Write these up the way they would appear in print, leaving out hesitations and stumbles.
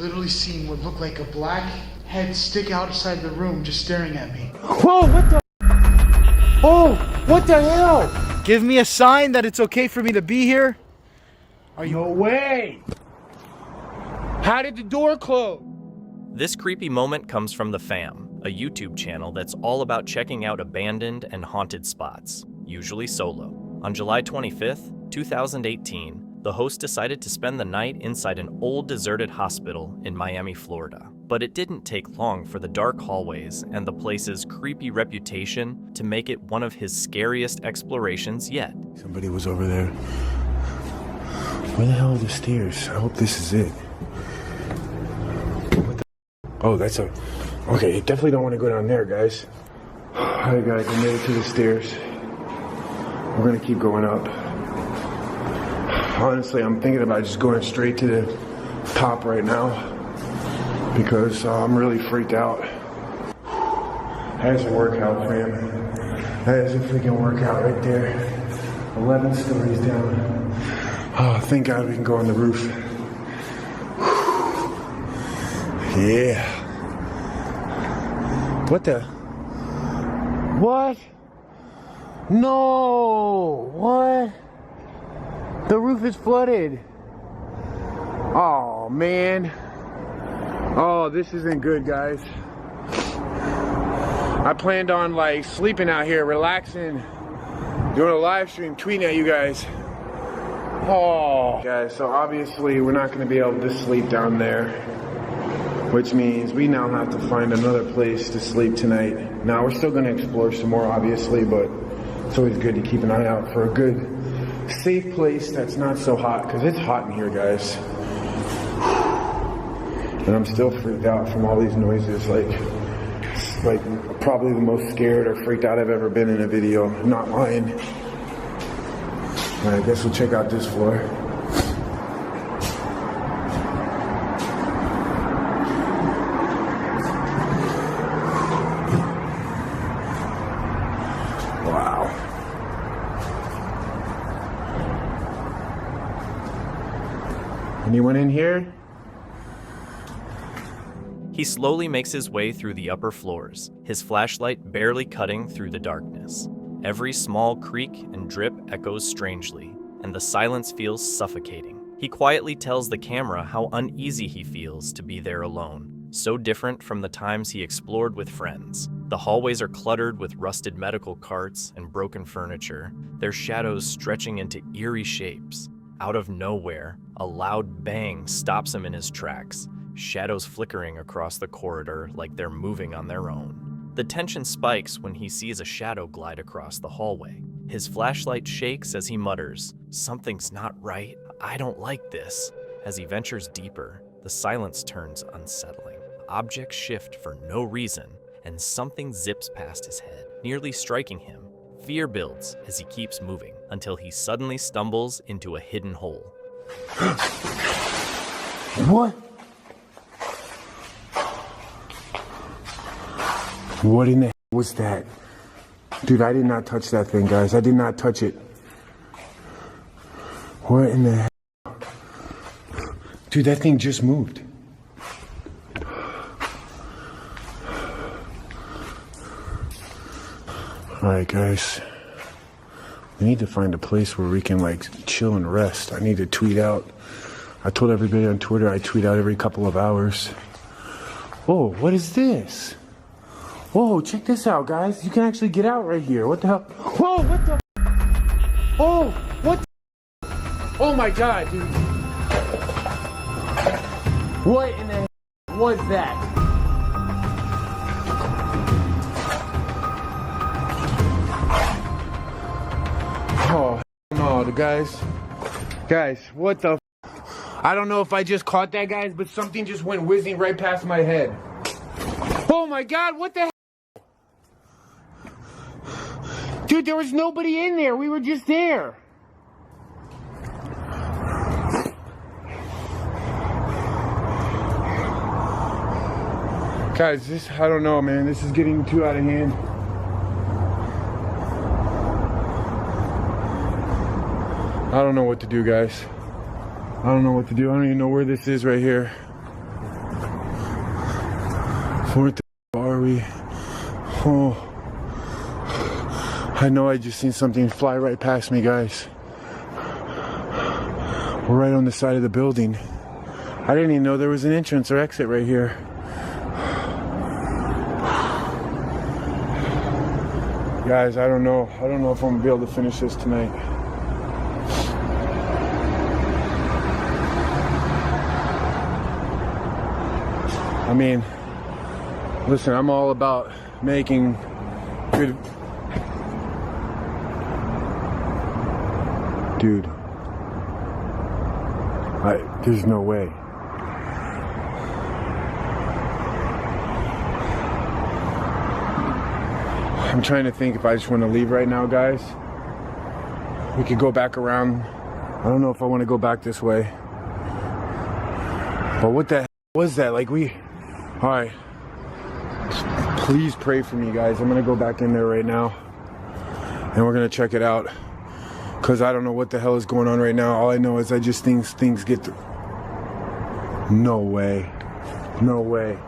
literally seen what looked like a black head stick outside the room just staring at me. Whoa, what the? Oh, what the hell? Give me a sign that it's okay for me to be here. Are you? No way! How did the door close? This creepy moment comes from The Fam, a YouTube channel that's all about checking out abandoned and haunted spots, usually solo. On July 25th, 2018, the host decided to spend the night inside an old deserted hospital in Miami, Florida. But it didn't take long for the dark hallways and the place's creepy reputation to make it one of his scariest explorations yet. Somebody was over there. Where the hell are the stairs? I hope this is it. What the? Oh, that's a... Okay, you definitely don't want to go down there, guys. Alright, guys, I made it to the stairs. We're gonna keep going up. Honestly, I'm thinking about just going straight to the top right now because I'm really freaked out. That's a workout, fam. That is a freaking workout right there. 11 stories down. Oh, thank God we can go on the roof. Yeah. What the? What? No! What? The roof is flooded. Oh, man. Oh, this isn't good, guys. I planned on, like, sleeping out here, relaxing, doing a live stream, tweeting at you guys. Oh. Guys, so obviously we're not going to be able to sleep down there, which means we now have to find another place to sleep tonight. Now, we're still going to explore some more, obviously, but it's always good to keep an eye out for a good, safe place that's not so hot, because it's hot in here, guys. And I'm still freaked out from all these noises, like probably the most scared or freaked out I've ever been in a video, not mine. All right, I guess we'll check out this floor. Wow. Anyone in here? He slowly makes his way through the upper floors, his flashlight barely cutting through the darkness. Every small creak and drip echoes strangely, and the silence feels suffocating. He quietly tells the camera how uneasy he feels to be there alone, so different from the times he explored with friends. The hallways are cluttered with rusted medical carts and broken furniture, their shadows stretching into eerie shapes. Out of nowhere, a loud bang stops him in his tracks, shadows flickering across the corridor like they're moving on their own. The tension spikes when he sees a shadow glide across the hallway. His flashlight shakes as he mutters, "Something's not right. I don't like this." As he ventures deeper, the silence turns unsettling. Objects shift for no reason, and something zips past his head, nearly striking him. Fear builds as he keeps moving, until he suddenly stumbles into a hidden hole. What? What in the hell was that? Dude, I did not touch that thing, guys. I did not touch it. What in the hell? Dude, that thing just moved. Alright, guys. We need to find a place where we can, like, chill and rest. I need to tweet out. I told everybody on Twitter I tweet out every couple of hours. Oh, what is this? Whoa, check this out, guys. You can actually get out right here. What the hell? Whoa, what the? Oh, what the? Oh my God, dude. What in the hell was that? Oh, no, the guys, what the? I don't know if I just caught that, guys, but something just went whizzing right past my head. Oh my God, what the hell? Dude, there was nobody in there. We were just there. Guys, I don't know, man. This is getting too out of hand. I don't know what to do, guys. I don't know what to do. I don't even know where this is right here. Where the are we? Oh. I know I just seen something fly right past me, guys. We're right on the side of the building. I didn't even know there was an entrance or exit right here. Guys, I don't know. I don't know if I'm gonna be able to finish this tonight. I mean, listen, I'm all about making good... Dude. There's no way. I'm trying to think if I just want to leave right now, guys. We could go back around. I don't know if I want to go back this way. But what the hell was that? Like Alright. Please pray for me, guys. I'm going to go back in there right now. And we're going to check it out. Because I don't know what the hell is going on right now. All I know is I just think things get through. No way. No way.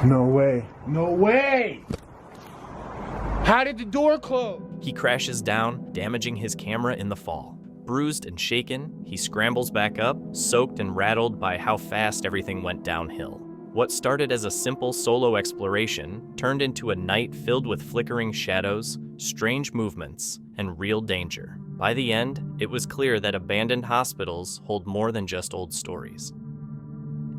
No way. No way! How did the door close? He crashes down, damaging his camera in the fall. Bruised and shaken, he scrambles back up, soaked and rattled by how fast everything went downhill. What started as a simple solo exploration turned into a night filled with flickering shadows, strange movements, and real danger. By the end, it was clear that abandoned hospitals hold more than just old stories.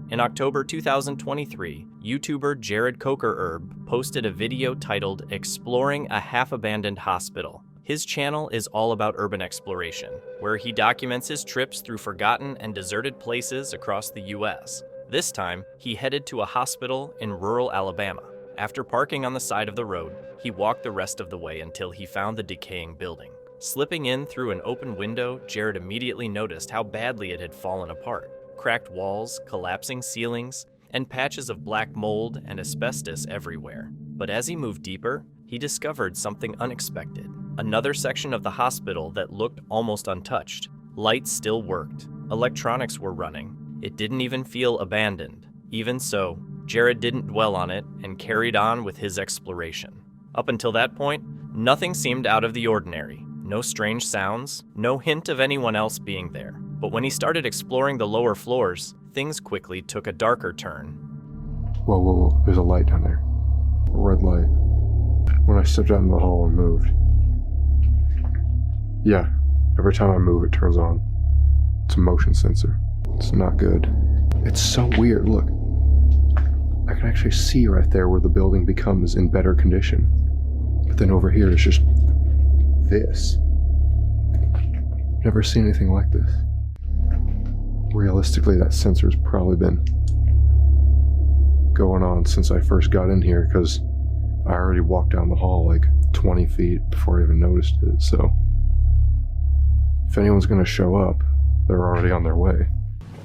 In October 2023, YouTuber Jared Coker-Erb posted a video titled Exploring a Half-Abandoned Hospital. His channel is all about urban exploration, where he documents his trips through forgotten and deserted places across the US. This time, he headed to a hospital in rural Alabama. After parking on the side of the road, he walked the rest of the way until he found the decaying building. Slipping in through an open window, Jared immediately noticed how badly it had fallen apart. Cracked walls, collapsing ceilings, and patches of black mold and asbestos everywhere. But as he moved deeper, he discovered something unexpected. Another section of the hospital that looked almost untouched. Lights still worked. Electronics were running. It didn't even feel abandoned. Even so, Jared didn't dwell on it and carried on with his exploration. Up until that point, nothing seemed out of the ordinary. No strange sounds, no hint of anyone else being there. But when he started exploring the lower floors, things quickly took a darker turn. Whoa, whoa, whoa, there's a light down there. A red light. When I stepped out in the hall and moved. Yeah, every time I move it turns on. It's a motion sensor. It's not good. It's so weird, look. I can actually see right there where the building becomes in better condition. But then over here it's just this. Never seen anything like this. Realistically, that sensor's probably been going on since I first got in here, because I already walked down the hall like 20 feet before I even noticed it, so if anyone's gonna show up, they're already on their way.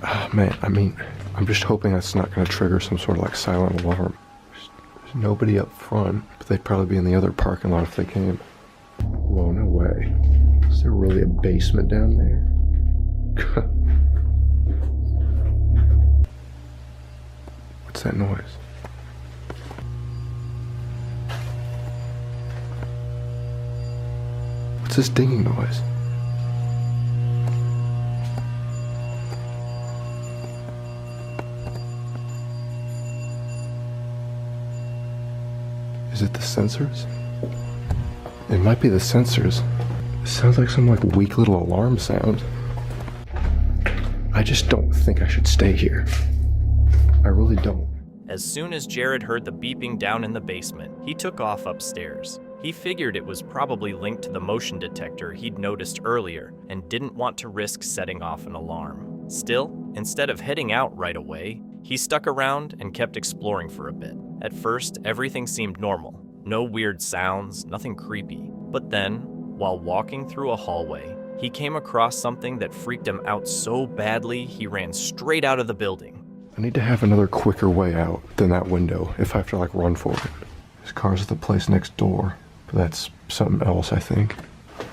Oh, man, I mean, I'm just hoping that's not gonna trigger some sort of like silent alarm. There's nobody up front, but they'd probably be in the other parking lot if they came. Whoa, no way. Is there really a basement down there? What's that noise? What's this dinging noise? Is it the sensors? It might be the sensors. It sounds like some like weak little alarm sound. I just don't think I should stay here. I really don't. As soon as Jared heard the beeping down in the basement, he took off upstairs. He figured it was probably linked to the motion detector he'd noticed earlier and didn't want to risk setting off an alarm. Still, instead of heading out right away, he stuck around and kept exploring for a bit. At first, everything seemed normal. No weird sounds, nothing creepy. But then, while walking through a hallway, he came across something that freaked him out so badly he ran straight out of the building. I need to have another quicker way out than that window if I have to like run for it. This car's at the place next door, but that's something else, I think.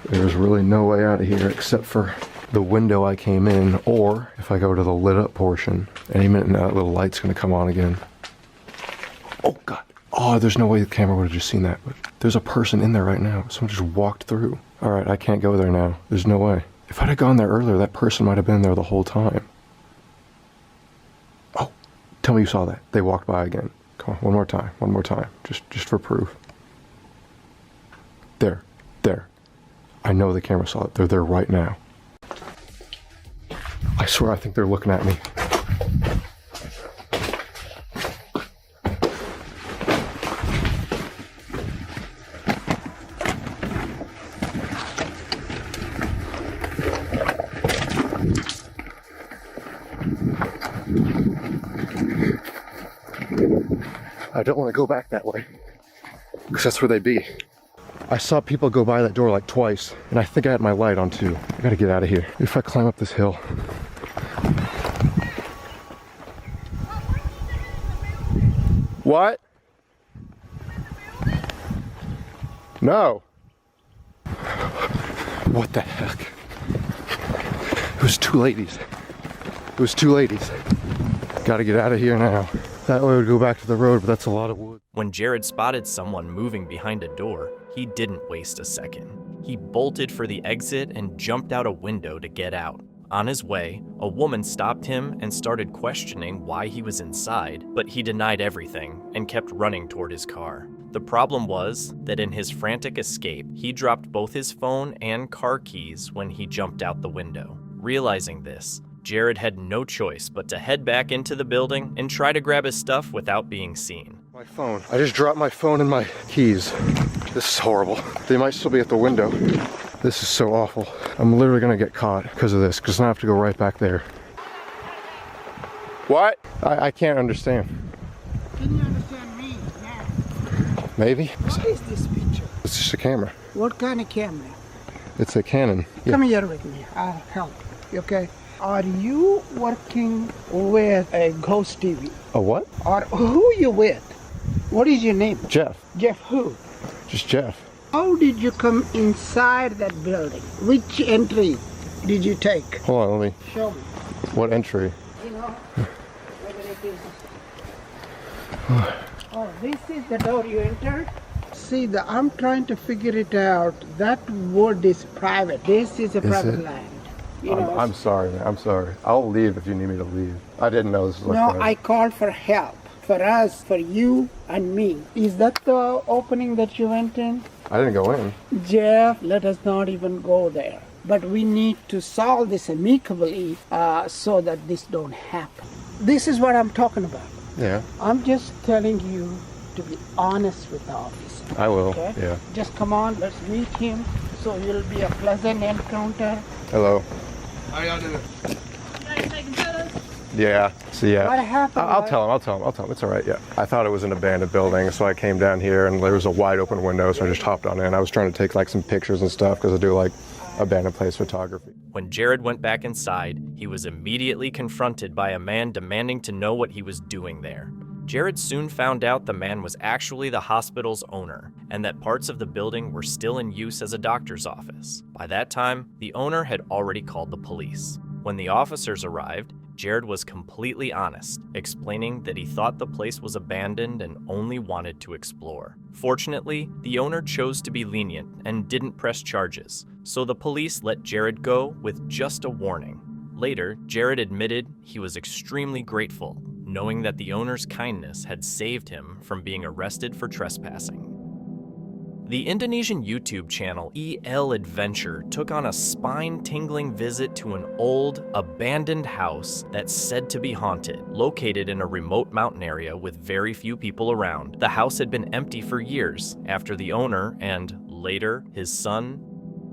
There's really no way out of here except for the window I came in, or if I go to the lit up portion, any minute now that little light's gonna come on again. Oh, God. Oh, there's no way the camera would have just seen that. But there's a person in there right now. Someone just walked through. All right, I can't go there now. There's no way. If I'd have gone there earlier, that person might have been there the whole time. Oh, tell me you saw that. They walked by again. Come on, one more time. One more time. Just for proof. There. I know the camera saw it. They're there right now. I swear I think they're looking at me. I don't want to go back that way, because that's where they'd be. I saw people go by that door like twice, and I think I had my light on too. I gotta get out of here. If I climb up this hill. What? No. What the heck? It was two ladies. Gotta get out of here now. That way would go back to the road, but that's a lot of wood. When Jared spotted someone moving behind a door, he didn't waste a second. He bolted for the exit and jumped out a window to get out. On his way, a woman stopped him and started questioning why he was inside, but he denied everything and kept running toward his car. The problem was that in his frantic escape, he dropped both his phone and car keys when he jumped out the window. Realizing this, Jared had no choice but to head back into the building and try to grab his stuff without being seen. My phone. I just dropped my phone and my keys. This is horrible. They might still be at the window. This is so awful. I'm literally gonna get caught because of this, because I have to go right back there. What? I can't understand. Can you understand me now? Maybe? What is this picture? It's just a camera. What kind of camera? It's a Canon. Yeah. Come here with me. I'll help you, okay? Are you working with a ghost TV? A what? Or who you with? What is your name? Jeff. Jeff who? Just Jeff. How did you come inside that building? Which entry did you take? Hold on, let me. Show me. What entry? You know, whether it is... Oh, this is the door you entered? See, I'm trying to figure it out. That wood is private. This is a private land. You know, I'm sorry, man. I'm sorry. I'll leave if you need me to leave. I didn't know this was like no, that. I called for help. For us, for you and me. Is that the opening that you went in? I didn't go in. Jeff, let us not even go there. But we need to solve this amicably so that this don't happen. This is what I'm talking about. Yeah. I'm just telling you to be honest with the officer. I will. Okay? Yeah. Just come on, let's meet him. So it'll be a pleasant encounter. Hello. How y'all doing? Yeah. So yeah. What happened? I'll tell him. It's all right. Yeah. I thought it was an abandoned building, so I came down here and there was a wide open window, so I just hopped on in. I was trying to take like some pictures and stuff because I do like abandoned place photography. When Jared went back inside, he was immediately confronted by a man demanding to know what he was doing there. Jared soon found out the man was actually the hospital's owner, and that parts of the building were still in use as a doctor's office. By that time, the owner had already called the police. When the officers arrived, Jared was completely honest, explaining that he thought the place was abandoned and only wanted to explore. Fortunately, the owner chose to be lenient and didn't press charges, so the police let Jared go with just a warning. Later, Jared admitted he was extremely grateful, knowing that the owner's kindness had saved him from being arrested for trespassing. The Indonesian YouTube channel EL Adventure took on a spine-tingling visit to an old, abandoned house that's said to be haunted, located in a remote mountain area with very few people around. The house had been empty for years after the owner and, later, his son.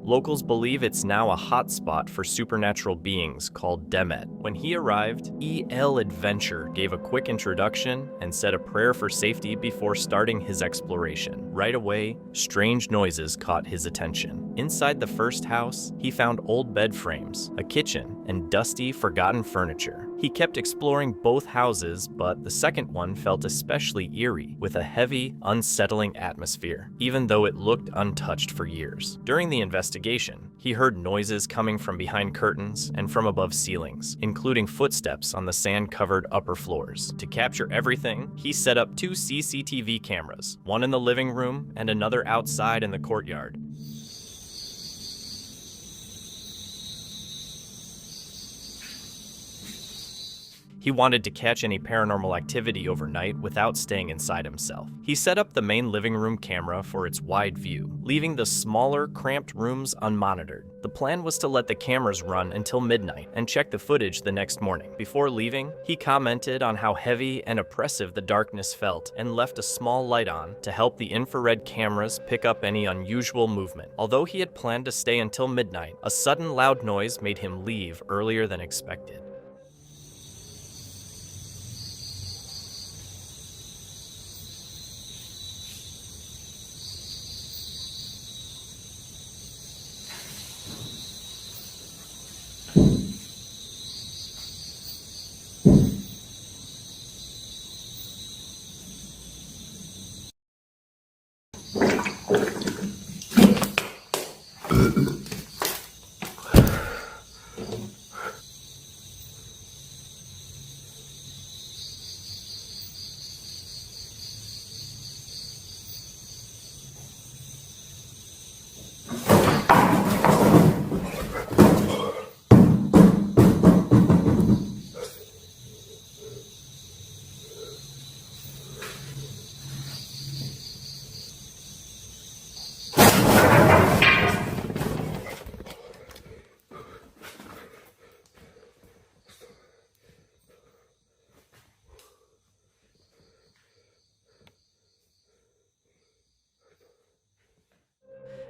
Locals believe it's now a hotspot for supernatural beings called Demet. When he arrived, EL Adventure gave a quick introduction and said a prayer for safety before starting his exploration. Right away, strange noises caught his attention. Inside the first house, he found old bed frames, a kitchen, and dusty, forgotten furniture. He kept exploring both houses, but the second one felt especially eerie, with a heavy, unsettling atmosphere, even though it looked untouched for years. During the investigation, He heard noises coming from behind curtains and from above ceilings, including footsteps on the sand-covered upper floors. To capture everything, he set up 2 CCTV cameras, one in the living room and another outside in the courtyard. He wanted to catch any paranormal activity overnight without staying inside himself. He set up the main living room camera for its wide view, leaving the smaller, cramped rooms unmonitored. The plan was to let the cameras run until midnight and check the footage the next morning. Before leaving, he commented on how heavy and oppressive the darkness felt and left a small light on to help the infrared cameras pick up any unusual movement. Although he had planned to stay until midnight, a sudden loud noise made him leave earlier than expected.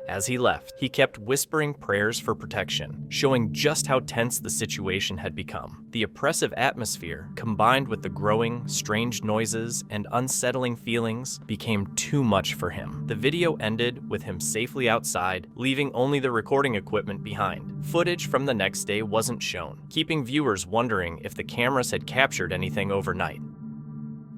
As he left, he kept whispering prayers for protection, showing just how tense the situation had become. The oppressive atmosphere, combined with the growing, strange noises and unsettling feelings, became too much for him. The video ended with him safely outside, leaving only the recording equipment behind. Footage from the next day wasn't shown, keeping viewers wondering if the cameras had captured anything overnight.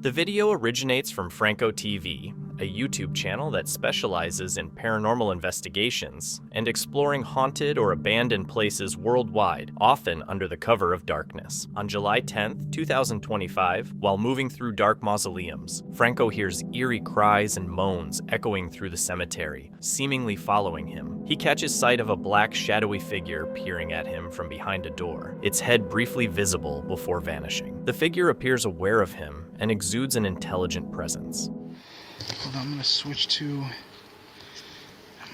The video originates from Franco TV, a YouTube channel that specializes in paranormal investigations and exploring haunted or abandoned places worldwide, often under the cover of darkness. On July 10, 2025, while moving through dark mausoleums, Franco hears eerie cries and moans echoing through the cemetery, seemingly following him. He catches sight of a black, shadowy figure peering at him from behind a door, its head briefly visible before vanishing. The figure appears aware of him and exudes an intelligent presence. Hold on, I'm gonna switch to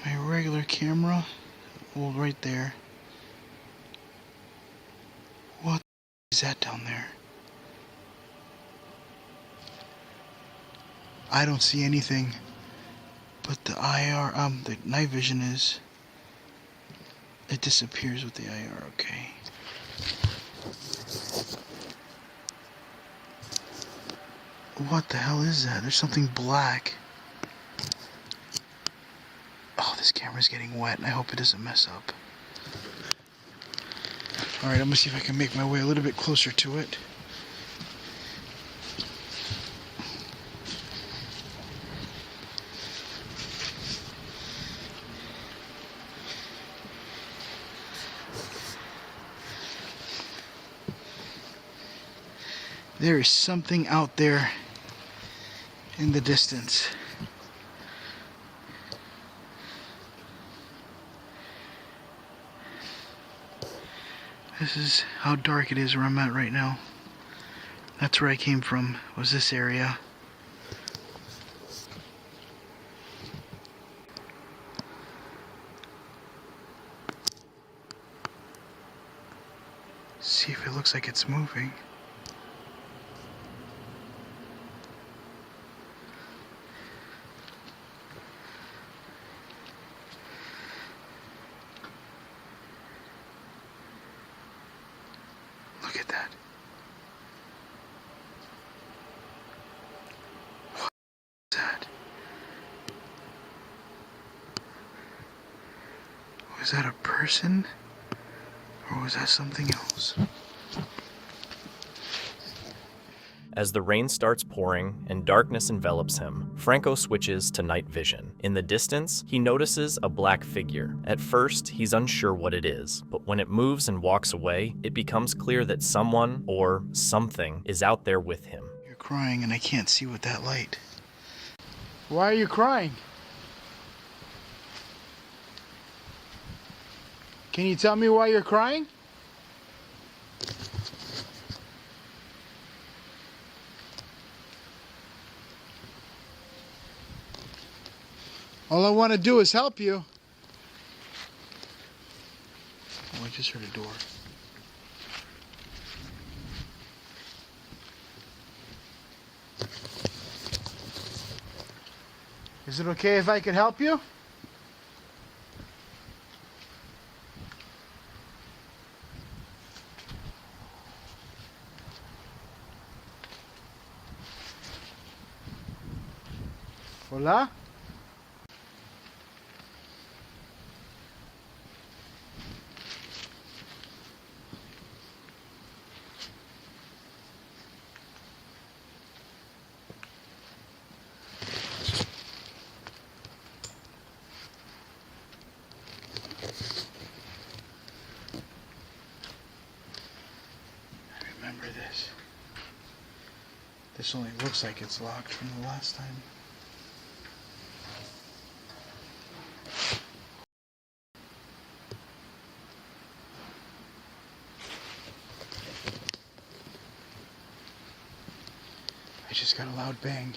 my regular camera. Well, right there. What is that down there? I don't see anything, but the the night vision is. It disappears with the IR. Okay. What the hell is that? There's something black. Oh, this camera's getting wet, and I hope it doesn't mess up. Alright, I'm gonna see if I can make my way a little bit closer to it. There is something out there in the distance. This is how dark it is where I'm at right now. That's where I came from, was this area. See if it looks like it's moving. Look at that. What is that? Was that a person? Or was that something else? As the rain starts pouring and darkness envelops him, Franco switches to night vision. In the distance, he notices a black figure. At first, he's unsure what it is, but when it moves and walks away, it becomes clear that someone or something is out there with him. You're crying and I can't see with that light. Why are you crying? Can you tell me why you're crying? All I want to do is help you. Oh, I just heard a door. Is it okay if I could help you? Hola? Remember this. This only looks like it's locked from the last time. I just got a loud bang.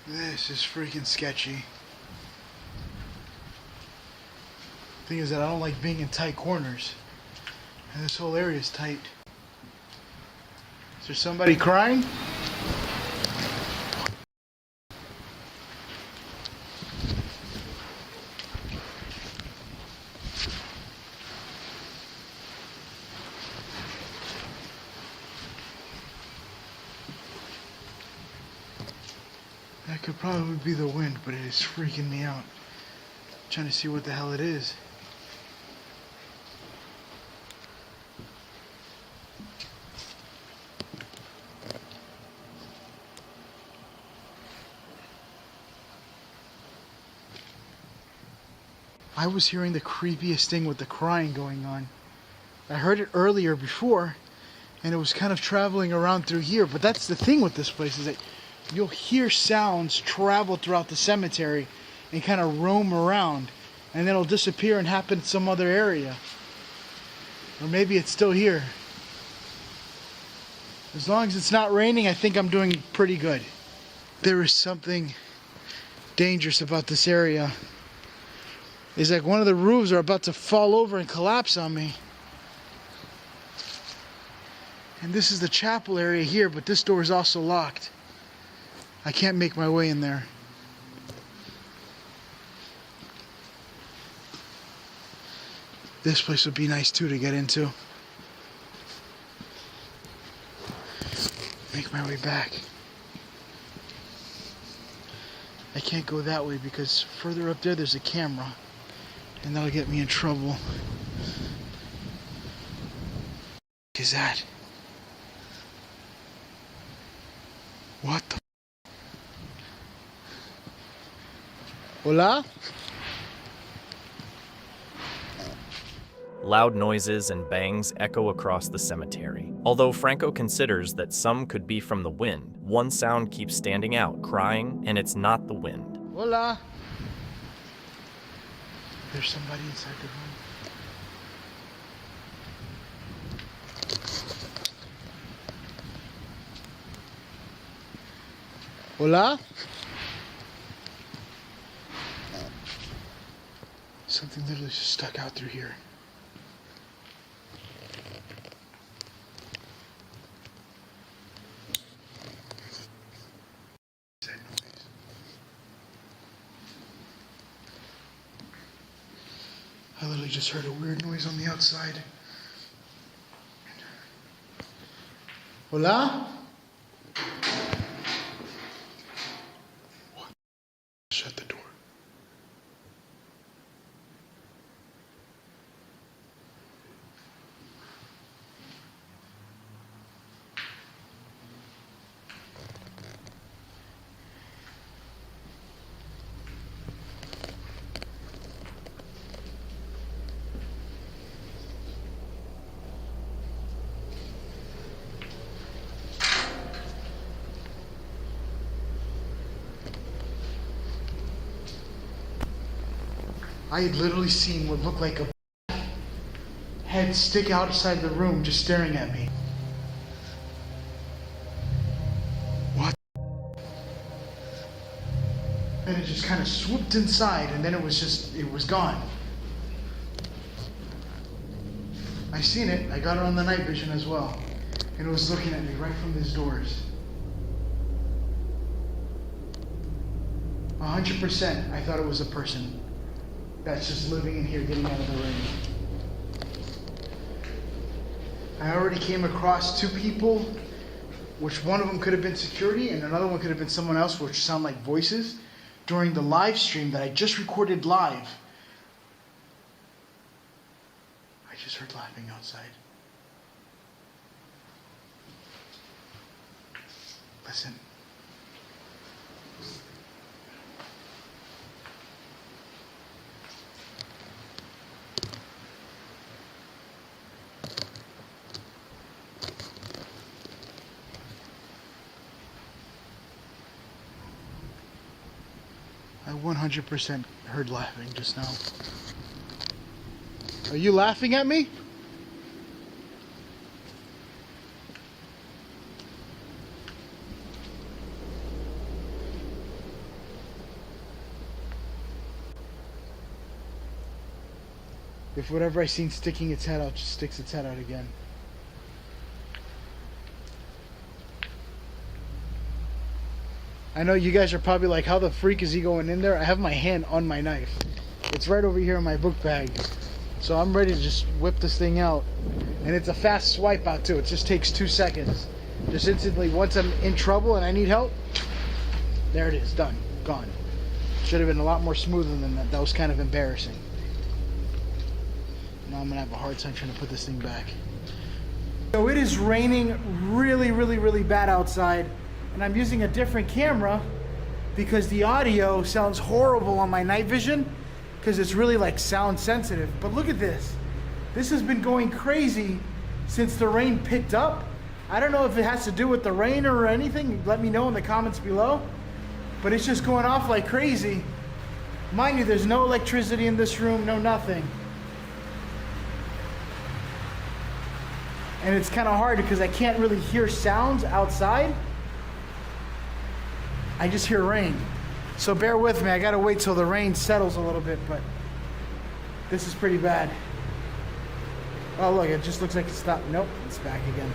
This is freaking sketchy. Thing is that I don't like being in tight corners. And this whole area is tight. Is there somebody crying? That could probably be the wind, but it is freaking me out. I'm trying to see what the hell it is. I was hearing the creepiest thing with the crying going on. I heard it earlier before, and it was kind of traveling around through here, but that's the thing with this place is that you'll hear sounds travel throughout the cemetery and kind of roam around, and then it'll disappear and happen in some other area. Or maybe it's still here. As long as it's not raining, I think I'm doing pretty good. There is something dangerous about this area. It's like one of the roofs are about to fall over and collapse on me. And this is the chapel area here, but this door is also locked. I can't make my way in there. This place would be nice too to get into. Make my way back. I can't go that way because further up there there's a camera. And that'll get me in trouble. What is that? What the? Hola? Loud noises and bangs echo across the cemetery. Although Franco considers that some could be from the wind, one sound keeps standing out, crying, and it's not the wind. Hola? There's somebody inside the room. Hola? Something literally just stuck out through here. That noise. I literally just heard a weird noise on the outside. Hola? Shut the door. I had literally seen what looked like a head stick outside the room just staring at me. What? And it just kind of swooped inside, and then it was gone. I seen it. I got it on the night vision as well. And it was looking at me right from these doors. 100% I thought it was a person that's just living in here getting out of the rain. I already came across two people, which one of them could have been security and another one could have been someone else, which sound like voices, during the live stream that I just recorded live. I just heard laughing outside. Listen. I 100% heard laughing just now. Are you laughing at me? If whatever I seen sticking its head out just sticks its head out again. I know you guys are probably like, how the freak is he going in there? I have my hand on my knife. It's right over here in my book bag. So I'm ready to just whip this thing out. And it's a fast swipe out too. It just takes 2 seconds. Just instantly, once I'm in trouble and I need help, there it is, done, gone. Should have been a lot more smoother than that. That was kind of embarrassing. Now I'm gonna have a hard time trying to put this thing back. So it is raining really, really, really bad outside. And I'm using a different camera because the audio sounds horrible on my night vision because it's really like sound sensitive. But look at this. This has been going crazy since the rain picked up. I don't know if it has to do with the rain or anything. Let me know in the comments below. But it's just going off like crazy. Mind you, there's no electricity in this room, no nothing. And it's kind of hard because I can't really hear sounds outside. I just hear rain. So bear with me, I gotta wait till the rain settles a little bit, but this is pretty bad. Oh look, it just looks like it stopped. Nope, it's back again.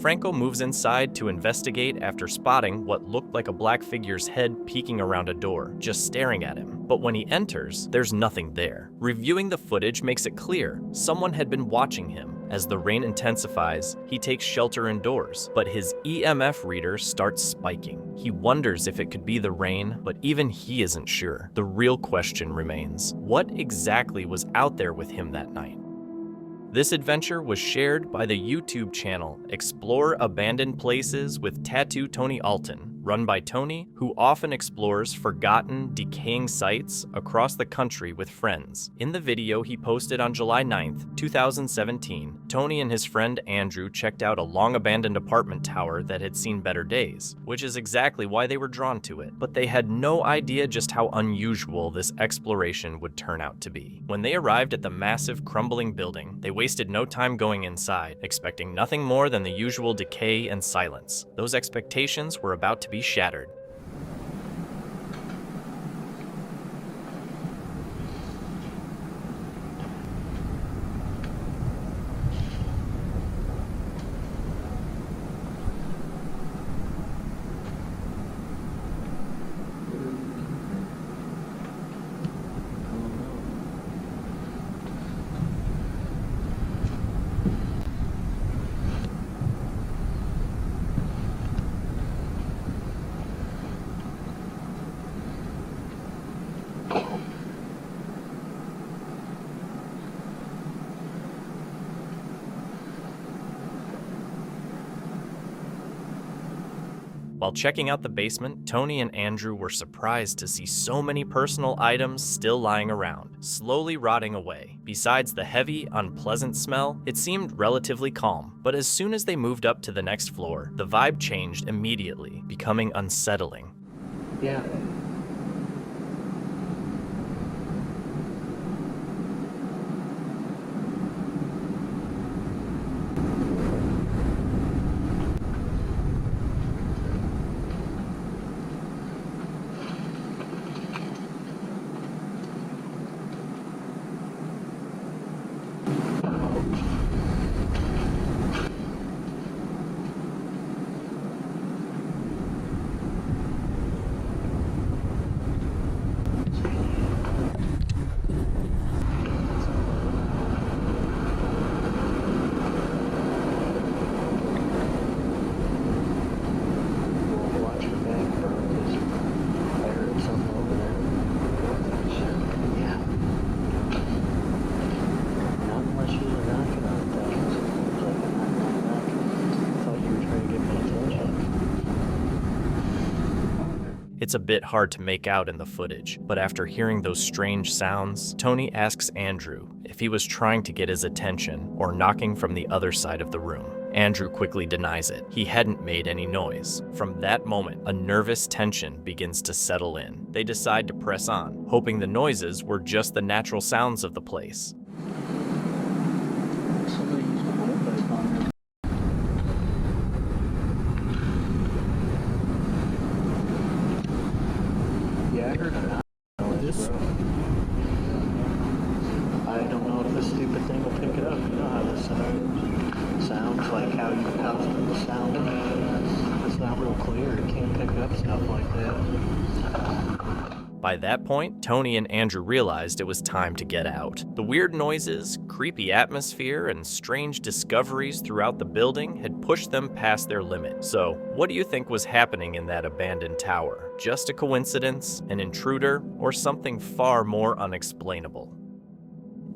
Franco moves inside to investigate after spotting what looked like a black figure's head peeking around a door, just staring at him. But when he enters, there's nothing there. Reviewing the footage makes it clear someone had been watching him. As the rain intensifies, he takes shelter indoors, but his EMF reader starts spiking. He wonders if it could be the rain, but even he isn't sure. The real question remains, what exactly was out there with him that night? This adventure was shared by the YouTube channel Explore Abandoned Places with Tattoo Tony Alton, run by Tony, who often explores forgotten, decaying sites across the country with friends. In the video he posted on July 9th, 2017, Tony and his friend Andrew checked out a long-abandoned apartment tower that had seen better days, which is exactly why they were drawn to it. But they had no idea just how unusual this exploration would turn out to be. When they arrived at the massive, crumbling building, they wasted no time going inside, expecting nothing more than the usual decay and silence. Those expectations were about to be shattered. While checking out the basement, Tony and Andrew were surprised to see so many personal items still lying around, slowly rotting away. Besides the heavy, unpleasant smell, it seemed relatively calm. But as soon as they moved up to the next floor, the vibe changed immediately, becoming unsettling. Yeah. It's a bit hard to make out in the footage, but after hearing those strange sounds, Tony asks Andrew if he was trying to get his attention or knocking from the other side of the room. Andrew quickly denies it. He hadn't made any noise. From that moment, a nervous tension begins to settle in. They decide to press on, hoping the noises were just the natural sounds of the place. Yeah, I heard an this. I don't know if this stupid thing will pick it up. You know how this sounds, like how the sound. It's not real clear. It can't pick up stuff like that. By that point, Tony and Andrew realized it was time to get out. The weird noises, creepy atmosphere, and strange discoveries throughout the building had pushed them past their limit. So, what do you think was happening in that abandoned tower? Just a coincidence, an intruder, or something far more unexplainable?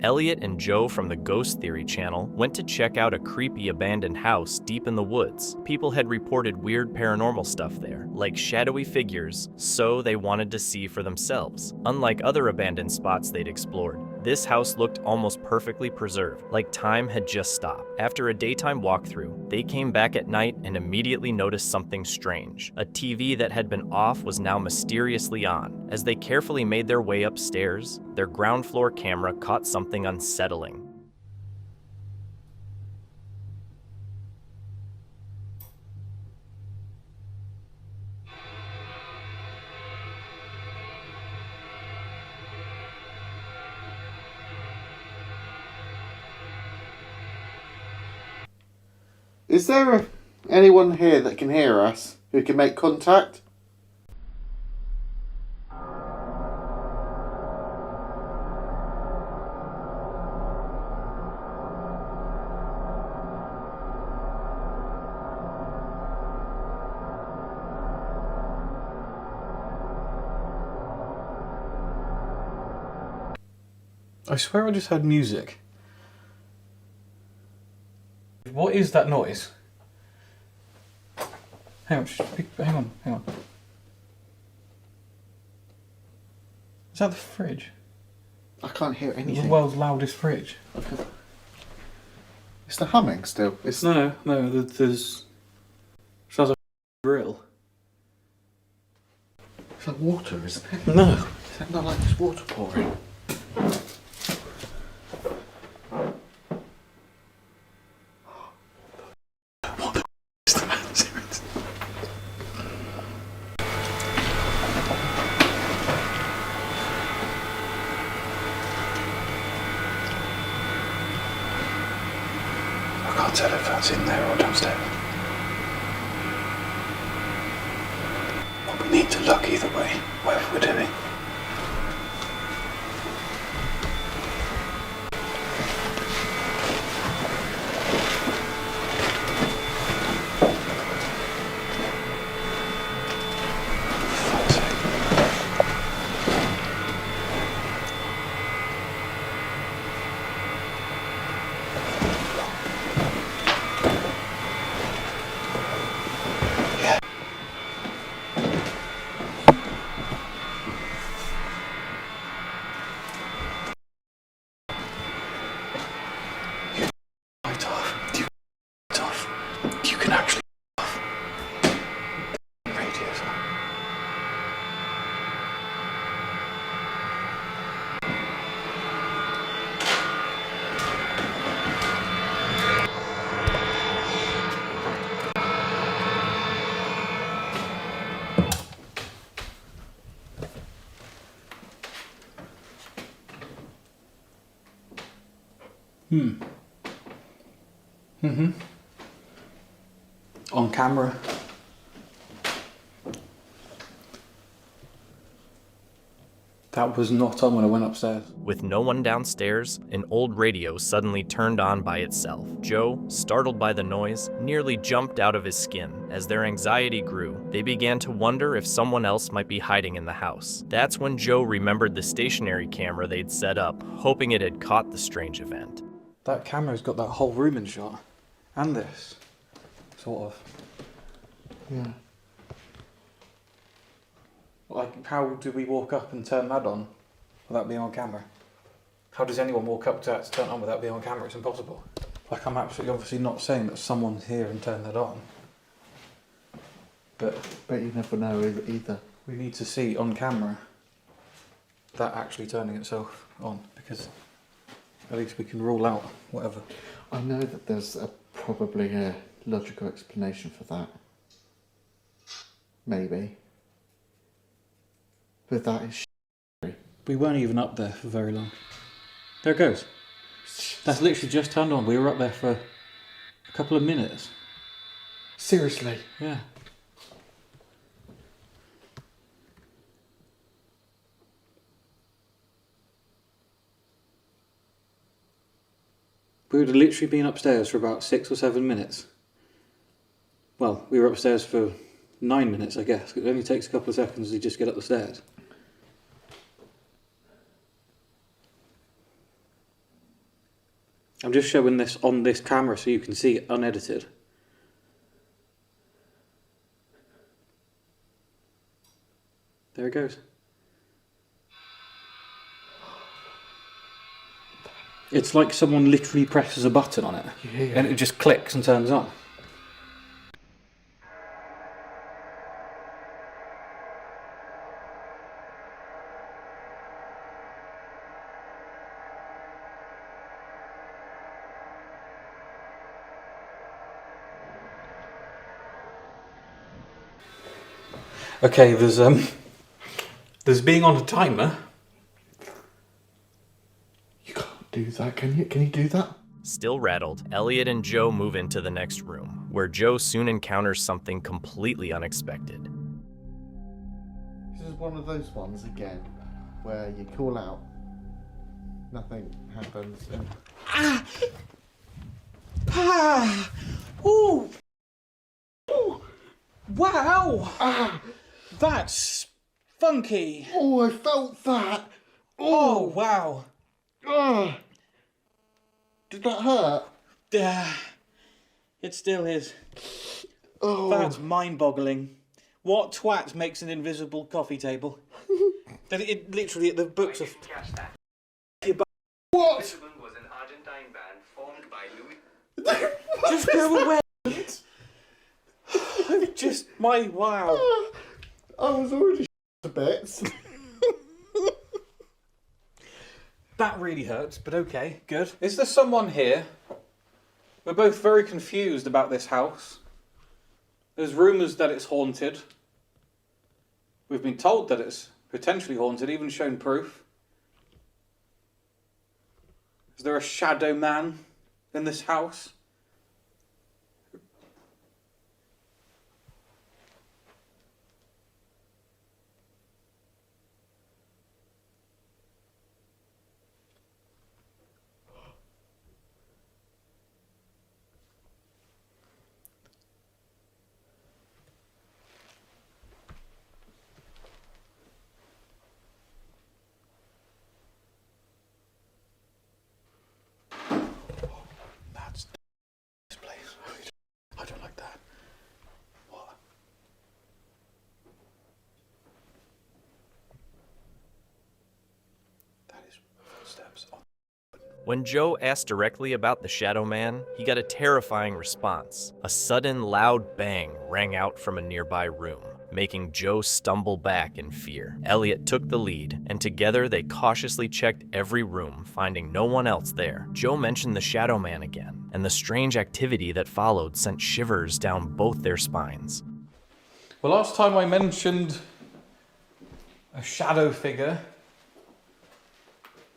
Elliot and Joe from the Ghost Theory channel went to check out a creepy abandoned house deep in the woods. People had reported weird paranormal stuff there, like shadowy figures, so they wanted to see for themselves. Unlike other abandoned spots they'd explored, this house looked almost perfectly preserved, like time had just stopped. After a daytime walkthrough, they came back at night and immediately noticed something strange. A TV that had been off was now mysteriously on. As they carefully made their way upstairs, their ground floor camera caught something unsettling. Is there anyone here that can hear us, who can make contact? I swear I just heard music. What is that noise? Hang on. Is that the fridge? I can't hear anything. The world's loudest fridge. Okay. It's the humming still. It's No, there's... sounds like a drill. It's like water, isn't it? No. Is that not like this water pouring? I can't tell if that's in there or downstairs. But we need to look either way, whatever we're doing. On camera. That was not on when I went upstairs. With no one downstairs, an old radio suddenly turned on by itself. Joe, startled by the noise, nearly jumped out of his skin. As their anxiety grew, they began to wonder if someone else might be hiding in the house. That's when Joe remembered the stationary camera they'd set up, hoping it had caught the strange event. That camera's got that whole room in shot. And this. Sort of. Yeah. Like, how do we walk up and turn that on without being on camera? How does anyone walk up to that to turn it on without being on camera? It's impossible. Like, I'm absolutely obviously not saying that someone's here and turned that on. But you never know either. we need to see on camera that actually turning itself on, because at least we can rule out whatever. I know that there's probably a logical explanation for that. Maybe. But that is We weren't even up there for very long. There it goes. That's literally just turned on. We were up there for a couple of minutes. Seriously? Yeah. We would have literally been upstairs for about 6 or 7 minutes. Well, we were upstairs for 9 minutes, I guess. It only takes a couple of seconds to just get up the stairs. I'm just showing this on this camera so you can see it unedited. There it goes. It's like someone literally presses a button on it, and it just clicks and turns on. Okay, there's being on a timer. You can't do that, can you? Can you do that? Still rattled, Elliot and Joe move into the next room, where Joe soon encounters something completely unexpected. This is one of those ones again, where you call out, nothing happens, and... Ah! Ah! Ooh! Ooh! Wow! Ah! That's funky. Oh, I felt that! Oh, wow. Ah! Did that hurt? It still is. Oh. That's mind-boggling. What twat makes an invisible coffee table? That it literally, the books of... What? Was an Argentine band formed by Louis. Just go away. Just wow. I was already to bits. That really hurts, but okay, good. Is there someone here? We're both very confused about this house. There's rumours that it's haunted. We've been told that it's potentially haunted, even shown proof. Is there a shadow man in this house? I don't like that. What? That is footsteps on. When Joe asked directly about the Shadow Man, he got a terrifying response. A sudden loud bang rang out from a nearby room, making Joe stumble back in fear. Elliot took the lead, and together they cautiously checked every room, finding no one else there. Joe mentioned the Shadow Man again, and the strange activity that followed sent shivers down both their spines. Well, last time I mentioned a shadow figure,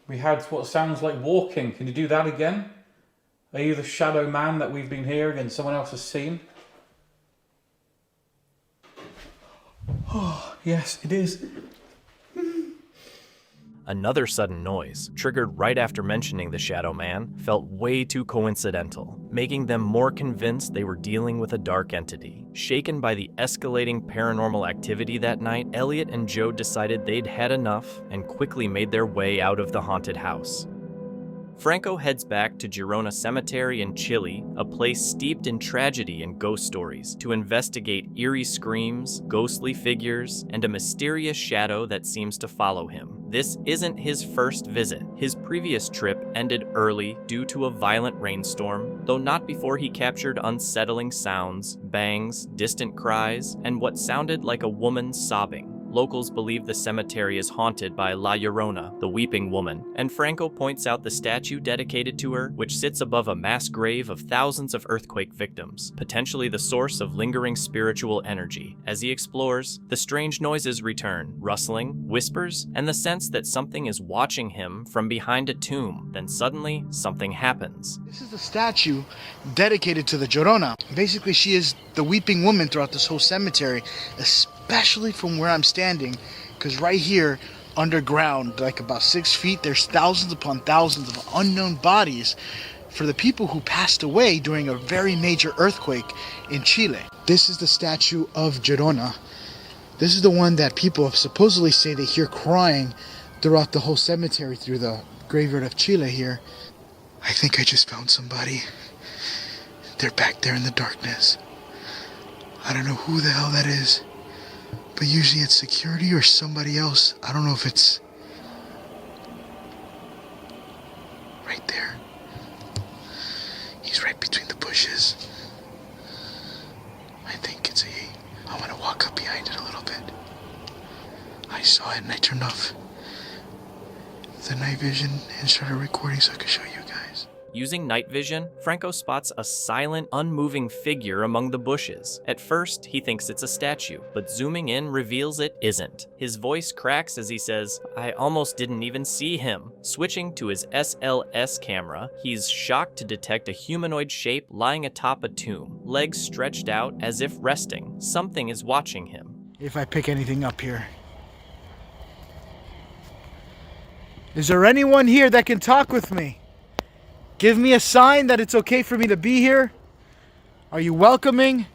we had what sounds like walking. Can you do that again? Are you the shadow man that we've been hearing and someone else has seen? Oh, yes, it is. Another sudden noise, triggered right after mentioning the Shadow Man, felt way too coincidental, making them more convinced they were dealing with a dark entity. Shaken by the escalating paranormal activity that night, Elliot and Joe decided they'd had enough and quickly made their way out of the haunted house. Franco heads back to Girona Cemetery in Chile, a place steeped in tragedy and ghost stories, to investigate eerie screams, ghostly figures, and a mysterious shadow that seems to follow him. This isn't his first visit. His previous trip ended early due to a violent rainstorm, though not before he captured unsettling sounds, bangs, distant cries, and what sounded like a woman sobbing. Locals believe the cemetery is haunted by La Llorona, the weeping woman, and Franco points out the statue dedicated to her, which sits above a mass grave of thousands of earthquake victims, potentially the source of lingering spiritual energy. As he explores, the strange noises return, rustling, whispers, and the sense that something is watching him from behind a tomb. Then suddenly, something happens. This is the statue dedicated to the Llorona. Basically, she is the weeping woman throughout this whole cemetery, especially from where I'm standing, because right here underground, like about 6 feet, there's thousands upon thousands of unknown bodies for the people who passed away during a very major earthquake in Chile. This is the statue of Llorona. This is the one that people supposedly say they hear crying throughout the whole cemetery through the graveyard of Chile here. I think I just found somebody. They're back there in the darkness. I don't know who the hell that is, but usually it's security or somebody else. I don't know if it's right there. He's right between the bushes. I think it's I want to walk up behind it a little bit. I saw it and I turned off the night vision and started recording so I could show you guys. Using night vision, Franco spots a silent, unmoving figure among the bushes. At first, he thinks it's a statue, but zooming in reveals it isn't. His voice cracks as he says, "I almost didn't even see him." Switching to his SLS camera, he's shocked to detect a humanoid shape lying atop a tomb, legs stretched out as if resting. Something is watching him. If I pick anything up here. Is there anyone here that can talk with me? Give me a sign that it's okay for me to be here. Are you welcoming?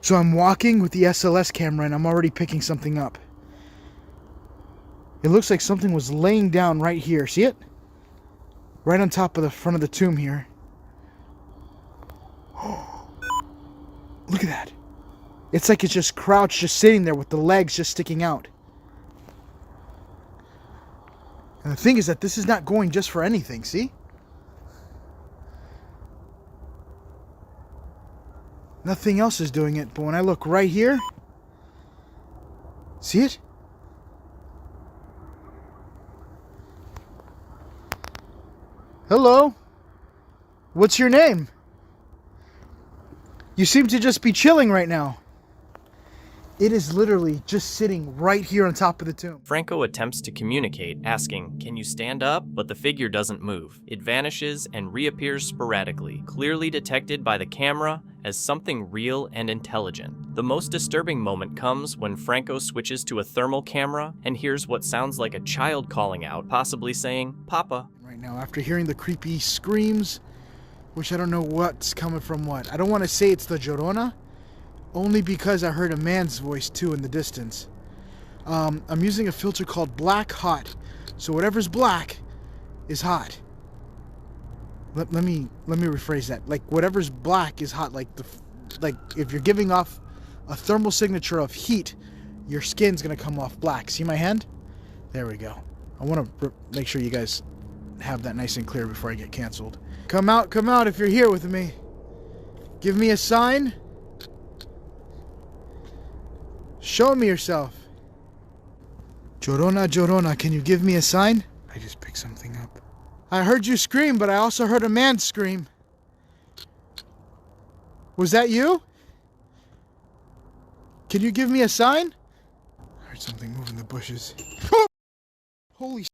So I'm walking with the SLS camera and I'm already picking something up. It looks like something was laying down right here. See it? Right on top of the front of the tomb here. Look at that. It's like it's just crouched, just sitting there with the legs just sticking out. And the thing is that this is not going just for anything, see? Nothing else is doing it, but when I look right here, see it? Hello? What's your name? You seem to just be chilling right now. It is literally just sitting right here on top of the tomb. Franco attempts to communicate, asking, "Can you stand up?" But the figure doesn't move. It vanishes and reappears sporadically, clearly detected by the camera as something real and intelligent. The most disturbing moment comes when Franco switches to a thermal camera and hears what sounds like a child calling out, possibly saying, "Papa." Right now, after hearing the creepy screams, which I don't know what's coming from what. I don't want to say it's the Llorona, only because I heard a man's voice too in the distance. I'm using a filter called Black Hot, so whatever's black is hot. Let me rephrase that. Like whatever's black is hot. Like if you're giving off a thermal signature of heat, your skin's gonna come off black. See my hand? There we go. I want to make sure you guys have that nice and clear before I get canceled. Come out if you're here with me. Give me a sign. Show me yourself. Llorona, Llorona, can you give me a sign? I just picked something up. I heard you scream, but I also heard a man scream. Was that you? Can you give me a sign? I heard something move in the bushes. Holy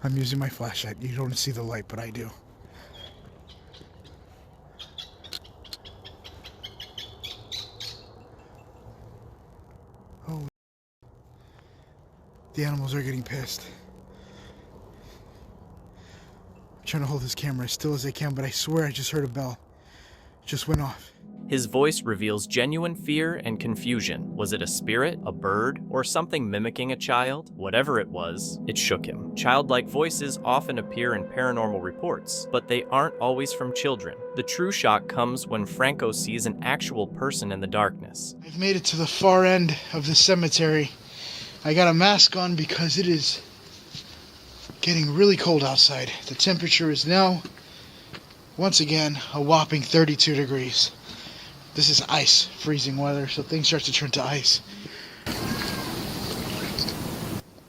I'm using my flashlight. You don't see the light, but I do. Oh, the animals are getting pissed. I'm trying to hold this camera as still as I can, but I swear I just heard a bell. It just went off. His voice reveals genuine fear and confusion. Was it a spirit, a bird, or something mimicking a child? Whatever it was, it shook him. Childlike voices often appear in paranormal reports, but they aren't always from children. The true shock comes when Franco sees an actual person in the darkness. I've made it to the far end of the cemetery. I got a mask on because it is getting really cold outside. The temperature is now, once again, a whopping 32 degrees. This is ice, freezing weather, so things start to turn to ice.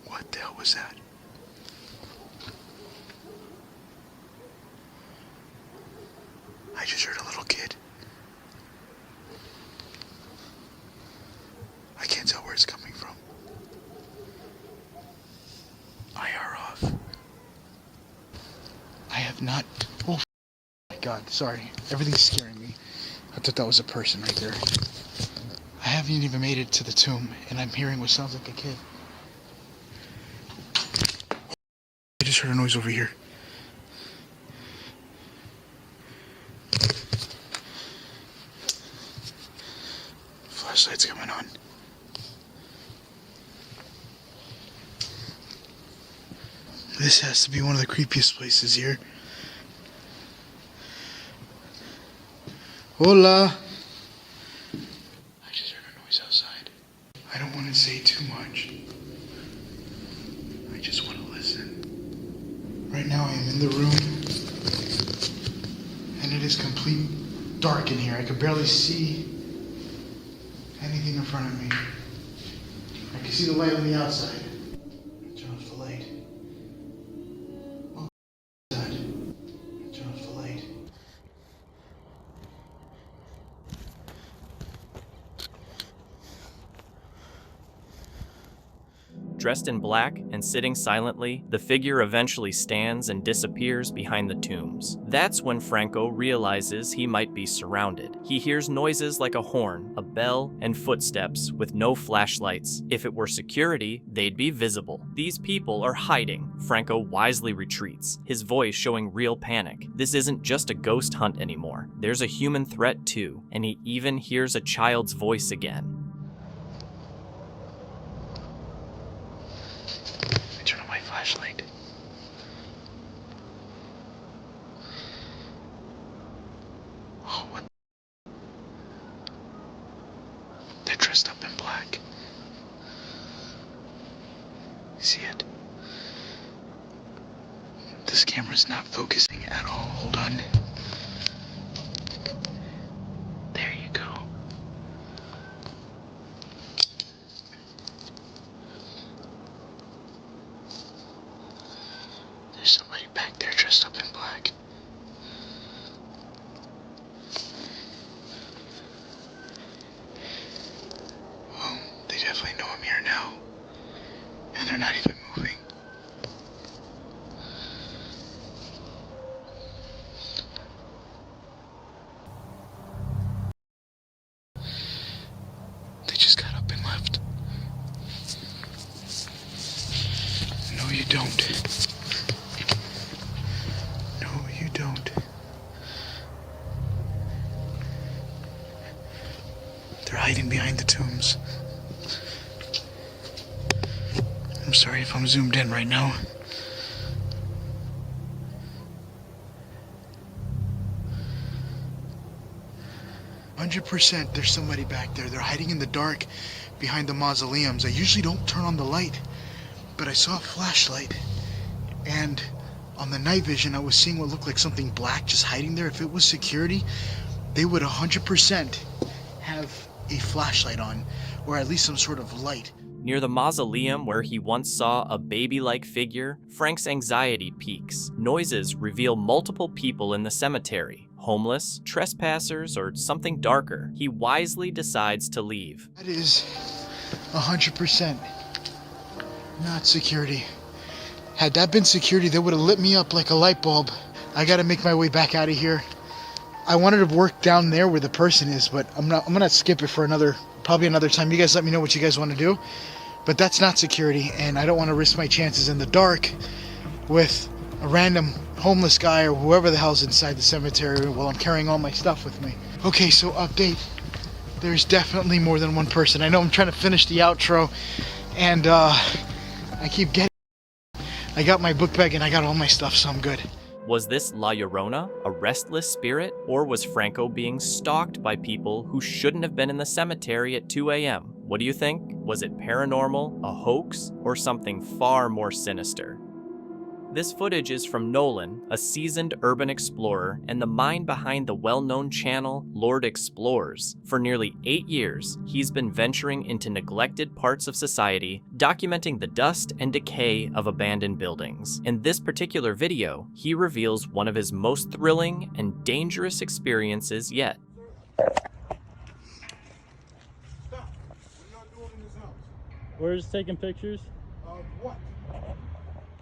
What the hell was that? I just heard a little kid. I can't tell where it's coming from. IR off. I have not... Oh, my God, sorry. Everything's scaring me. I thought that was a person right there. I haven't even made it to the tomb, and I'm hearing what sounds like a kid. I just heard a noise over here. Flashlight's coming on. This has to be one of the creepiest places here. Hola. I just heard a noise outside. I don't want to say too much. I just want to listen. Right now I am in the room, and it is complete dark in here. I can barely see anything in front of me. I can see the light on the outside. Turn off the light. Oh, that. Turn off the light. Dressed in black and sitting silently, the figure eventually stands and disappears behind the tombs. That's when Franco realizes he might be surrounded. He hears noises like a horn, a bell, and footsteps with no flashlights. If it were security, they'd be visible. These people are hiding. Franco wisely retreats, his voice showing real panic. This isn't just a ghost hunt anymore. There's a human threat too, and he even hears a child's voice again. Turn on my flashlight. Oh, what? They're dressed up in black. See it? This camera's not focusing at all. Hold on. There you go. There's somebody back there dressed up in black. Oh, they definitely know I'm here now. And they're not even moving. They just got up and left. No, you don't. No, you don't. They're hiding behind the tombs. I'm sorry if I'm zoomed in right now. %, there's somebody back there. They're hiding in the dark behind the mausoleums. I usually don't turn on the light, but I saw a flashlight, and on the night vision I was seeing what looked like something black just hiding there. If it was security, they would 100% have a flashlight on, or at least some sort of light. Near the mausoleum where he once saw a baby-like figure, Frank's anxiety peaks. Noises reveal multiple people in the cemetery. Homeless, trespassers, or something darker. He wisely decides to leave. That is 100% not security. Had that been security, they would have lit me up like a light bulb. I gotta make my way back out of here. I wanted to work down there where the person is, but I'm gonna skip it for probably another time. You guys let me know what you guys want to do. But that's not security, and I don't want to risk my chances in the dark with a random homeless guy or whoever the hell's inside the cemetery while I'm carrying all my stuff with me. Okay, so update. There's definitely more than one person. I know I'm trying to finish the outro, and I keep getting... I got my book bag and I got all my stuff, so I'm good. Was this La Llorona, a restless spirit, or was Franco being stalked by people who shouldn't have been in the cemetery at 2 a.m.? What do you think? Was it paranormal, a hoax, or something far more sinister? This footage is from Nolan, a seasoned urban explorer and the mind behind the well-known channel Lord Explores. For nearly 8 years, he's been venturing into neglected parts of society, documenting the dust and decay of abandoned buildings. In this particular video, he reveals one of his most thrilling and dangerous experiences yet. We're just taking pictures. Of what?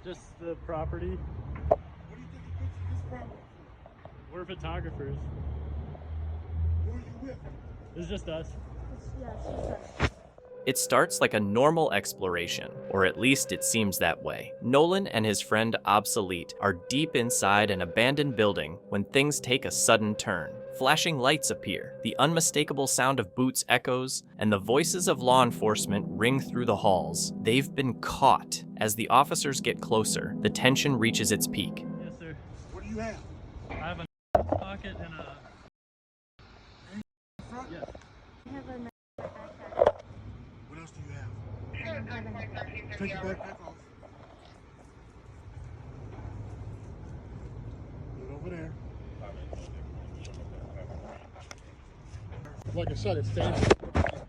Just the property. What do you think this property? We're photographers. Who are you with? It's just us. It starts like a normal exploration, or at least it seems that way. Nolan and his friend Obsolete are deep inside an abandoned building when things take a sudden turn. Flashing lights appear, the unmistakable sound of boots echoes, and the voices of law enforcement ring through the halls. They've been caught. As the officers get closer, the tension reaches its peak. Yes, sir. What do you have? I have a pocket and a... Yes. I have a What else do you have? Take your backpack off. Put it over there. Like I said, it's dangerous.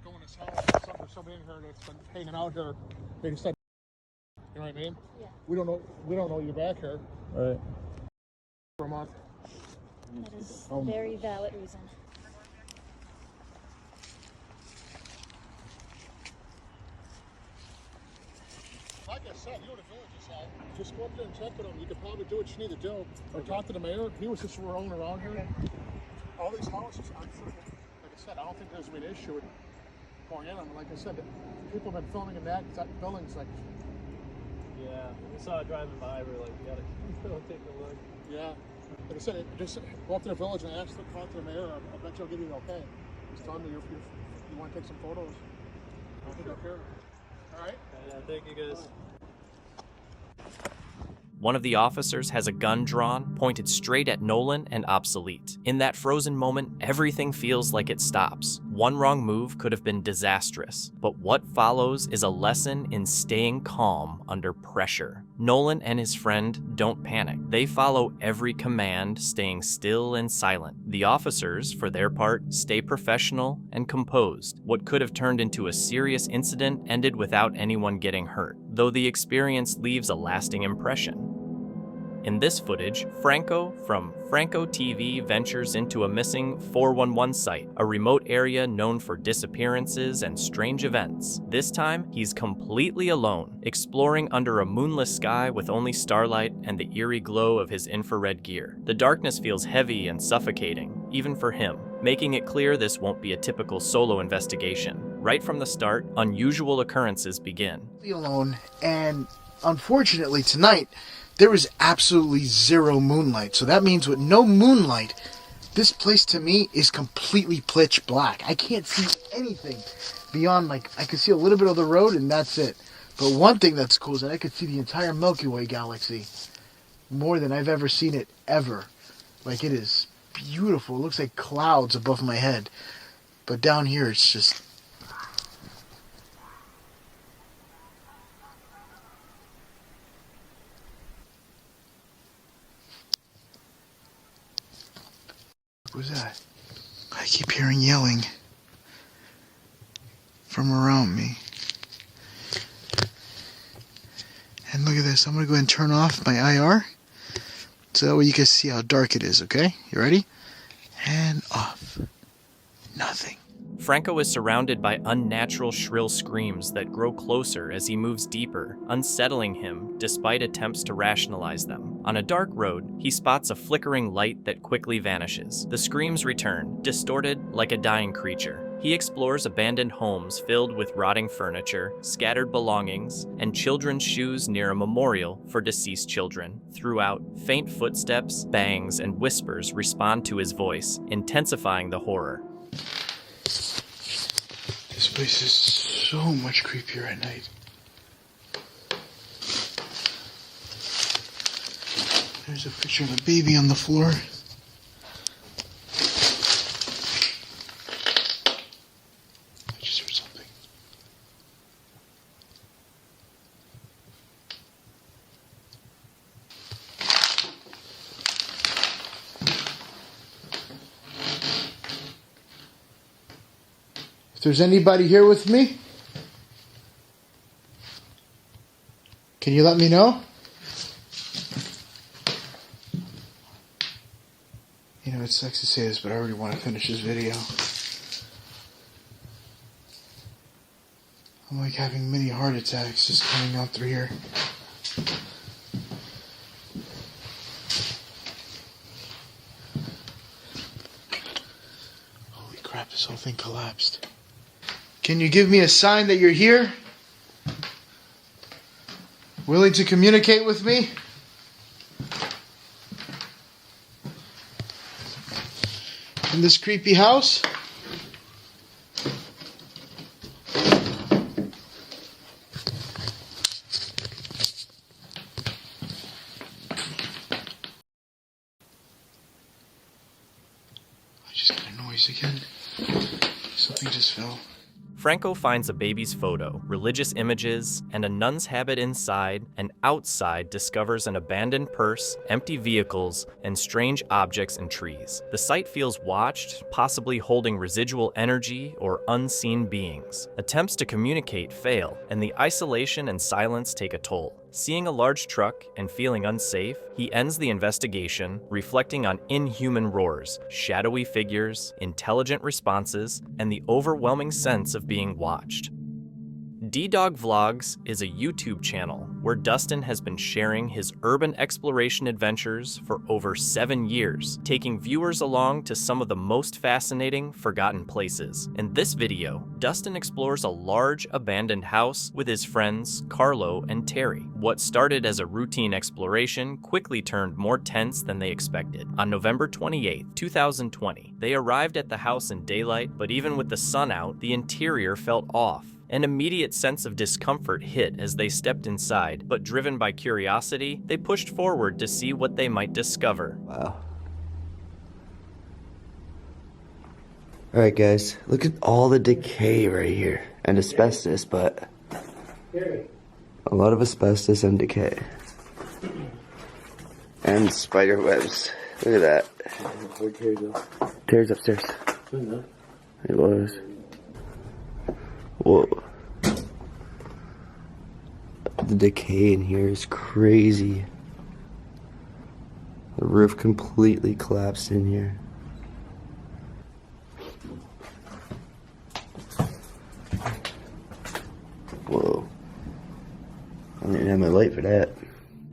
Go in this house, there's somebody in here that's been hanging out here. They decided, you know what I mean? Yeah. We don't know you're back here. Right. For a month. That is a very valid reason. Like I said, you know the village is out. Just go up there and check with them. You could probably do what you need to do. Or talk to the mayor. He was just rolling around here. All these houses, I'm sure, like I said, I don't think there's been an issue with going in. Like I said, people have been filming in that buildings. Like, Yeah, we saw it driving by. We were like, we gotta go take a look. yeah. Like I said, just go up to the village and ask to talk to the mayor. I bet you'll give you the okay. Just tell them you want to take some photos. I think they'll care. All right. Yeah, thank you guys. One of the officers has a gun drawn, pointed straight at Nolan and Obsolete. In that frozen moment, everything feels like it stops. One wrong move could have been disastrous, but what follows is a lesson in staying calm under pressure. Nolan and his friend don't panic. They follow every command, staying still and silent. The officers, for their part, stay professional and composed. What could have turned into a serious incident ended without anyone getting hurt, though the experience leaves a lasting impression. In this footage, Franco from Franco TV ventures into a missing 411 site, a remote area known for disappearances and strange events. This time, he's completely alone, exploring under a moonless sky with only starlight and the eerie glow of his infrared gear. The darkness feels heavy and suffocating, even for him, making it clear this won't be a typical solo investigation. Right from the start, unusual occurrences begin. Alone, and unfortunately tonight, there was absolutely zero moonlight. So that means with no moonlight, this place to me is completely pitch black. I can't see anything beyond, like, I can see a little bit of the road and that's it. But one thing that's cool is that I could see the entire Milky Way galaxy. More than I've ever seen it, ever. Like, it is beautiful. It looks like clouds above my head. But down here, it's just... What was that? I keep hearing yelling from around me. And look at this. I'm going to go ahead and turn off my IR so that way you can see how dark it is, okay? You ready? And off. Nothing. Franco is surrounded by unnatural shrill screams that grow closer as he moves deeper, unsettling him despite attempts to rationalize them. On a dark road, he spots a flickering light that quickly vanishes. The screams return, distorted like a dying creature. He explores abandoned homes filled with rotting furniture, scattered belongings, and children's shoes near a memorial for deceased children. Throughout, faint footsteps, bangs, and whispers respond to his voice, intensifying the horror. This place is so much creepier at night. There's a picture of a baby on the floor. I just heard something. If there's anybody here with me, can you let me know? You know, it sucks to say this, but I already want to finish this video. I'm like having mini heart attacks just coming out through here. Holy crap, this whole thing collapsed. Can you give me a sign that you're here? Willing to communicate with me? In this creepy house? I just got a noise again. Something just fell. Franco finds a baby's photo, religious images, and a nun's habit inside, and outside discovers an abandoned purse, empty vehicles, and strange objects and trees. The site feels watched, possibly holding residual energy or unseen beings. Attempts to communicate fail, and the isolation and silence take a toll. Seeing a large truck and feeling unsafe, he ends the investigation, reflecting on inhuman roars, shadowy figures, intelligent responses, and the overwhelming sense of being watched. D-Dog Vlogs is a YouTube channel where Dustin has been sharing his urban exploration adventures for over 7 years, taking viewers along to some of the most fascinating, forgotten places. In this video, Dustin explores a large abandoned house with his friends Carlo and Terry. What started as a routine exploration quickly turned more tense than they expected. On November 28, 2020, they arrived at the house in daylight, but even with the sun out, the interior felt off. An immediate sense of discomfort hit as they stepped inside, but driven by curiosity, they pushed forward to see what they might discover. Wow. Alright guys, look at all the decay right here. And asbestos, but a lot of asbestos and decay. And spider webs. Look at that. Terry's upstairs. It was. Whoa. The decay in here is crazy. The roof completely collapsed in here. Whoa. I didn't have my light for that.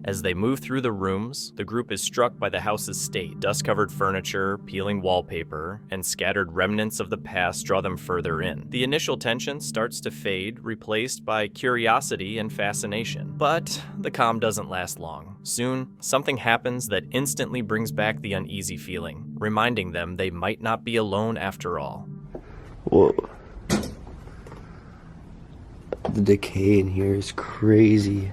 As they move through the rooms, the group is struck by the house's state. Dust-covered furniture, peeling wallpaper, and scattered remnants of the past draw them further in. The initial tension starts to fade, replaced by curiosity and fascination. But the calm doesn't last long. Soon, something happens that instantly brings back the uneasy feeling, reminding them they might not be alone after all. Whoa. The decay in here is crazy.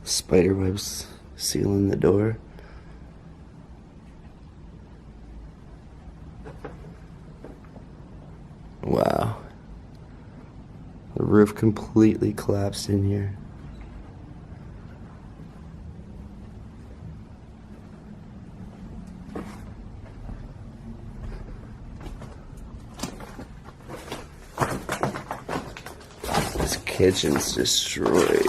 Spider webs sealing the door. Wow. The roof completely collapsed in here. This kitchen's destroyed.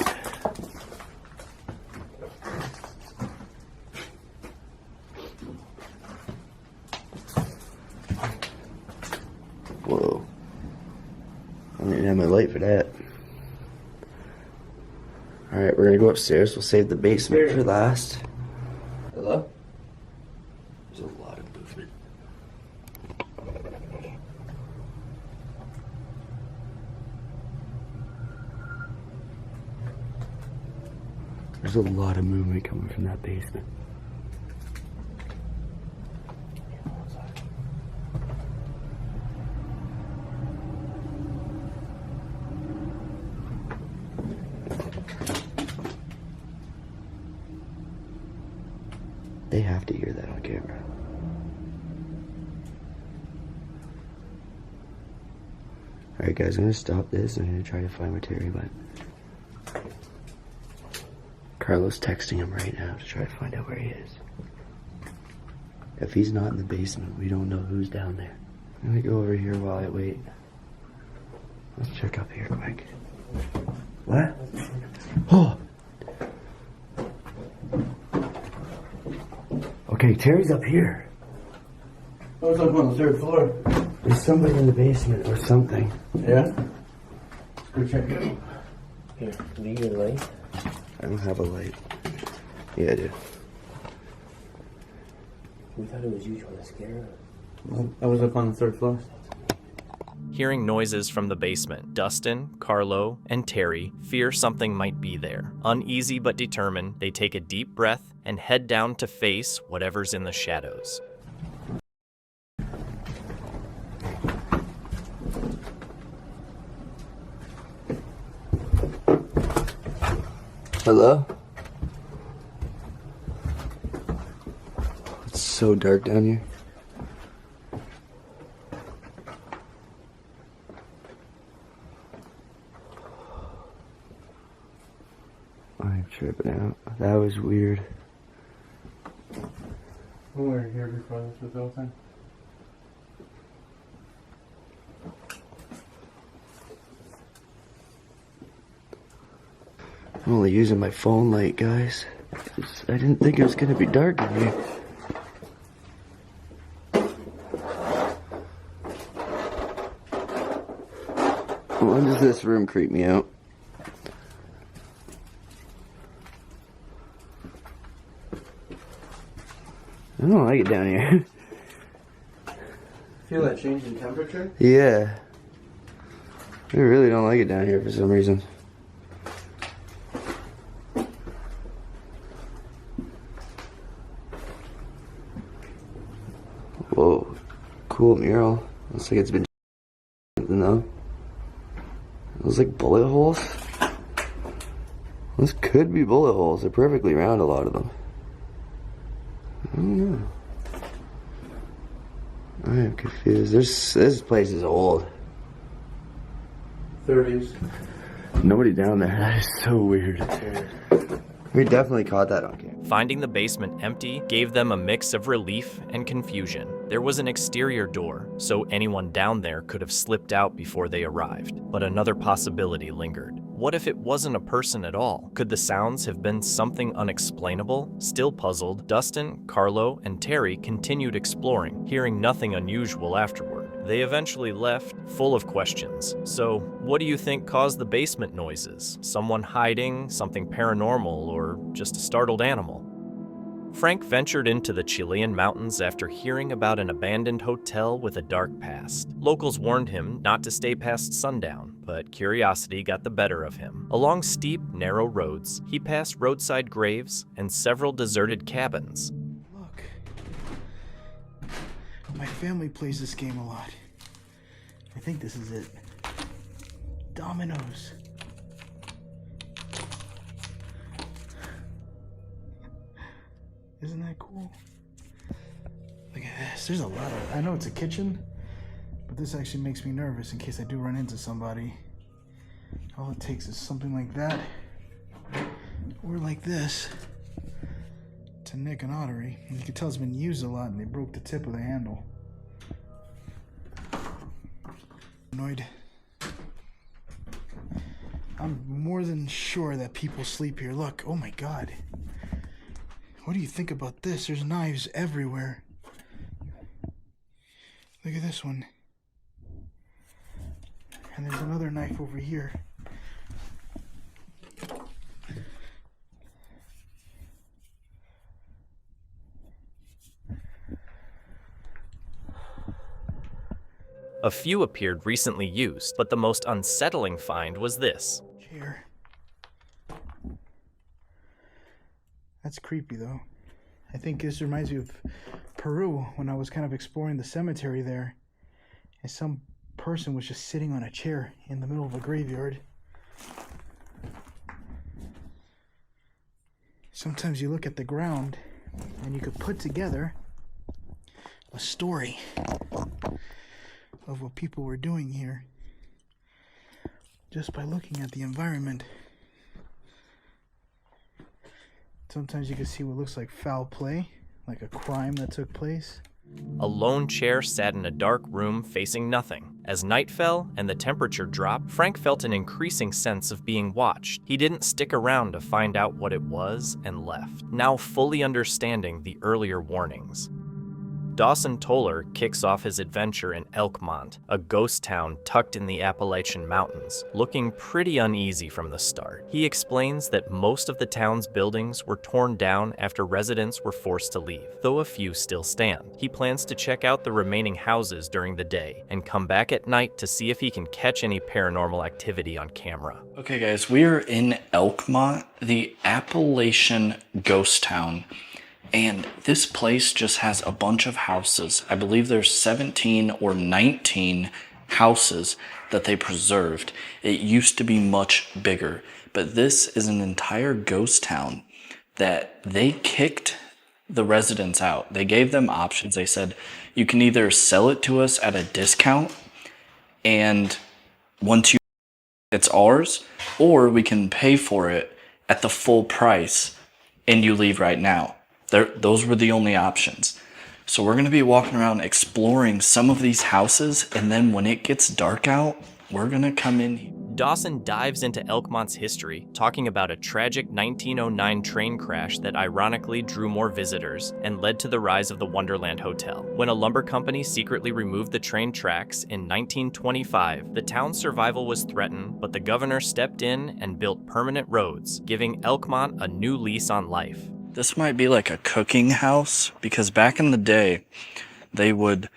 for that. Alright, we're gonna go upstairs. We'll save the basement for last. Hello? There's a lot of movement. There's a lot of movement coming from that basement. They have to hear that on camera. Alright guys, I'm gonna stop this. I'm gonna try to find where Terry went. Carlos texting him right now to try to find out where he is. If he's not in the basement, we don't know who's down there. Let me go over here while I wait. Let's check up here quick. What? Oh! Okay, Terry's up here. I was up on the 3rd floor. There's somebody in the basement or something. Yeah? Let's go check it out. Here, do you get a light? I don't have a light. Yeah, I do. We thought it was you trying to scare her. Well, I was up on the 3rd floor. Hearing noises from the basement, Dustin, Carlo, and Terry fear something might be there. Uneasy but determined, they take a deep breath and head down to face whatever's in the shadows. Hello? It's so dark down here. I'm tripping out. That was weird. We were here before this was open. I'm only using my phone light, guys. I didn't think it was gonna be dark in here. Why does this room creep me out? I don't like it down here. Feel that change in temperature? Yeah. I really don't like it down here for some reason. Whoa. Cool mural. Looks like it's been though. Those like bullet holes? Those could be bullet holes. They're perfectly round, a lot of them. I don't know. I am confused. This place is old. 30s. Nobody down there. That is so weird. We definitely caught that on camera. Finding the basement empty gave them a mix of relief and confusion. There was an exterior door, so anyone down there could have slipped out before they arrived. But another possibility lingered. What if it wasn't a person at all? Could the sounds have been something unexplainable? Still puzzled, Dustin, Carlo, and Terry continued exploring, hearing nothing unusual afterward. They eventually left, full of questions. So, what do you think caused the basement noises? Someone hiding, something paranormal, or just a startled animal? Frank ventured into the Chilean mountains after hearing about an abandoned hotel with a dark past. Locals warned him not to stay past sundown, but curiosity got the better of him. Along steep, narrow roads, he passed roadside graves and several deserted cabins. Look. My family plays this game a lot. I think this is it. Dominoes. Isn't that cool? Look at this. There's a lot of... I know it's a kitchen, but this actually makes me nervous in case I do run into somebody. All it takes is something like that, or like this, to nick an artery. And you can tell it's been used a lot and they broke the tip of the handle. Annoyed. I'm more than sure that people sleep here. Look, oh my god. What do you think about this? There's knives everywhere. Look at this one. And there's another knife over here. A few appeared recently used, but the most unsettling find was this. Chair. That's creepy though. I think this reminds me of Peru when I was kind of exploring the cemetery there. And some person was just sitting on a chair in the middle of a graveyard. Sometimes you look at the ground and you could put together a story of what people were doing here just by looking at the environment. Sometimes you can see what looks like foul play, like a crime that took place. A lone chair sat in a dark room facing nothing. As night fell and the temperature dropped, Frank felt an increasing sense of being watched. He didn't stick around to find out what it was and left, now fully understanding the earlier warnings. Dawson Toller kicks off his adventure in Elkmont, a ghost town tucked in the Appalachian Mountains, looking pretty uneasy from the start. He explains that most of the town's buildings were torn down after residents were forced to leave, though a few still stand. He plans to check out the remaining houses during the day and come back at night to see if he can catch any paranormal activity on camera. Okay guys, we are in Elkmont, the Appalachian ghost town. And this place just has a bunch of houses. I believe there's 17 or 19 houses that they preserved. It used to be much bigger, but this is an entire ghost town that they kicked the residents out. They gave them options. They said, you can either sell it to us at a discount, and once you, it's ours, or we can pay for it at the full price and you leave right now. Those were the only options. So we're going to be walking around exploring some of these houses, and then when it gets dark out, we're going to come in. Dawson dives into Elkmont's history, talking about a tragic 1909 train crash that ironically drew more visitors and led to the rise of the Wonderland Hotel. When a lumber company secretly removed the train tracks in 1925, the town's survival was threatened, but the governor stepped in and built permanent roads, giving Elkmont a new lease on life. This might be like a cooking house, because back in the day, they would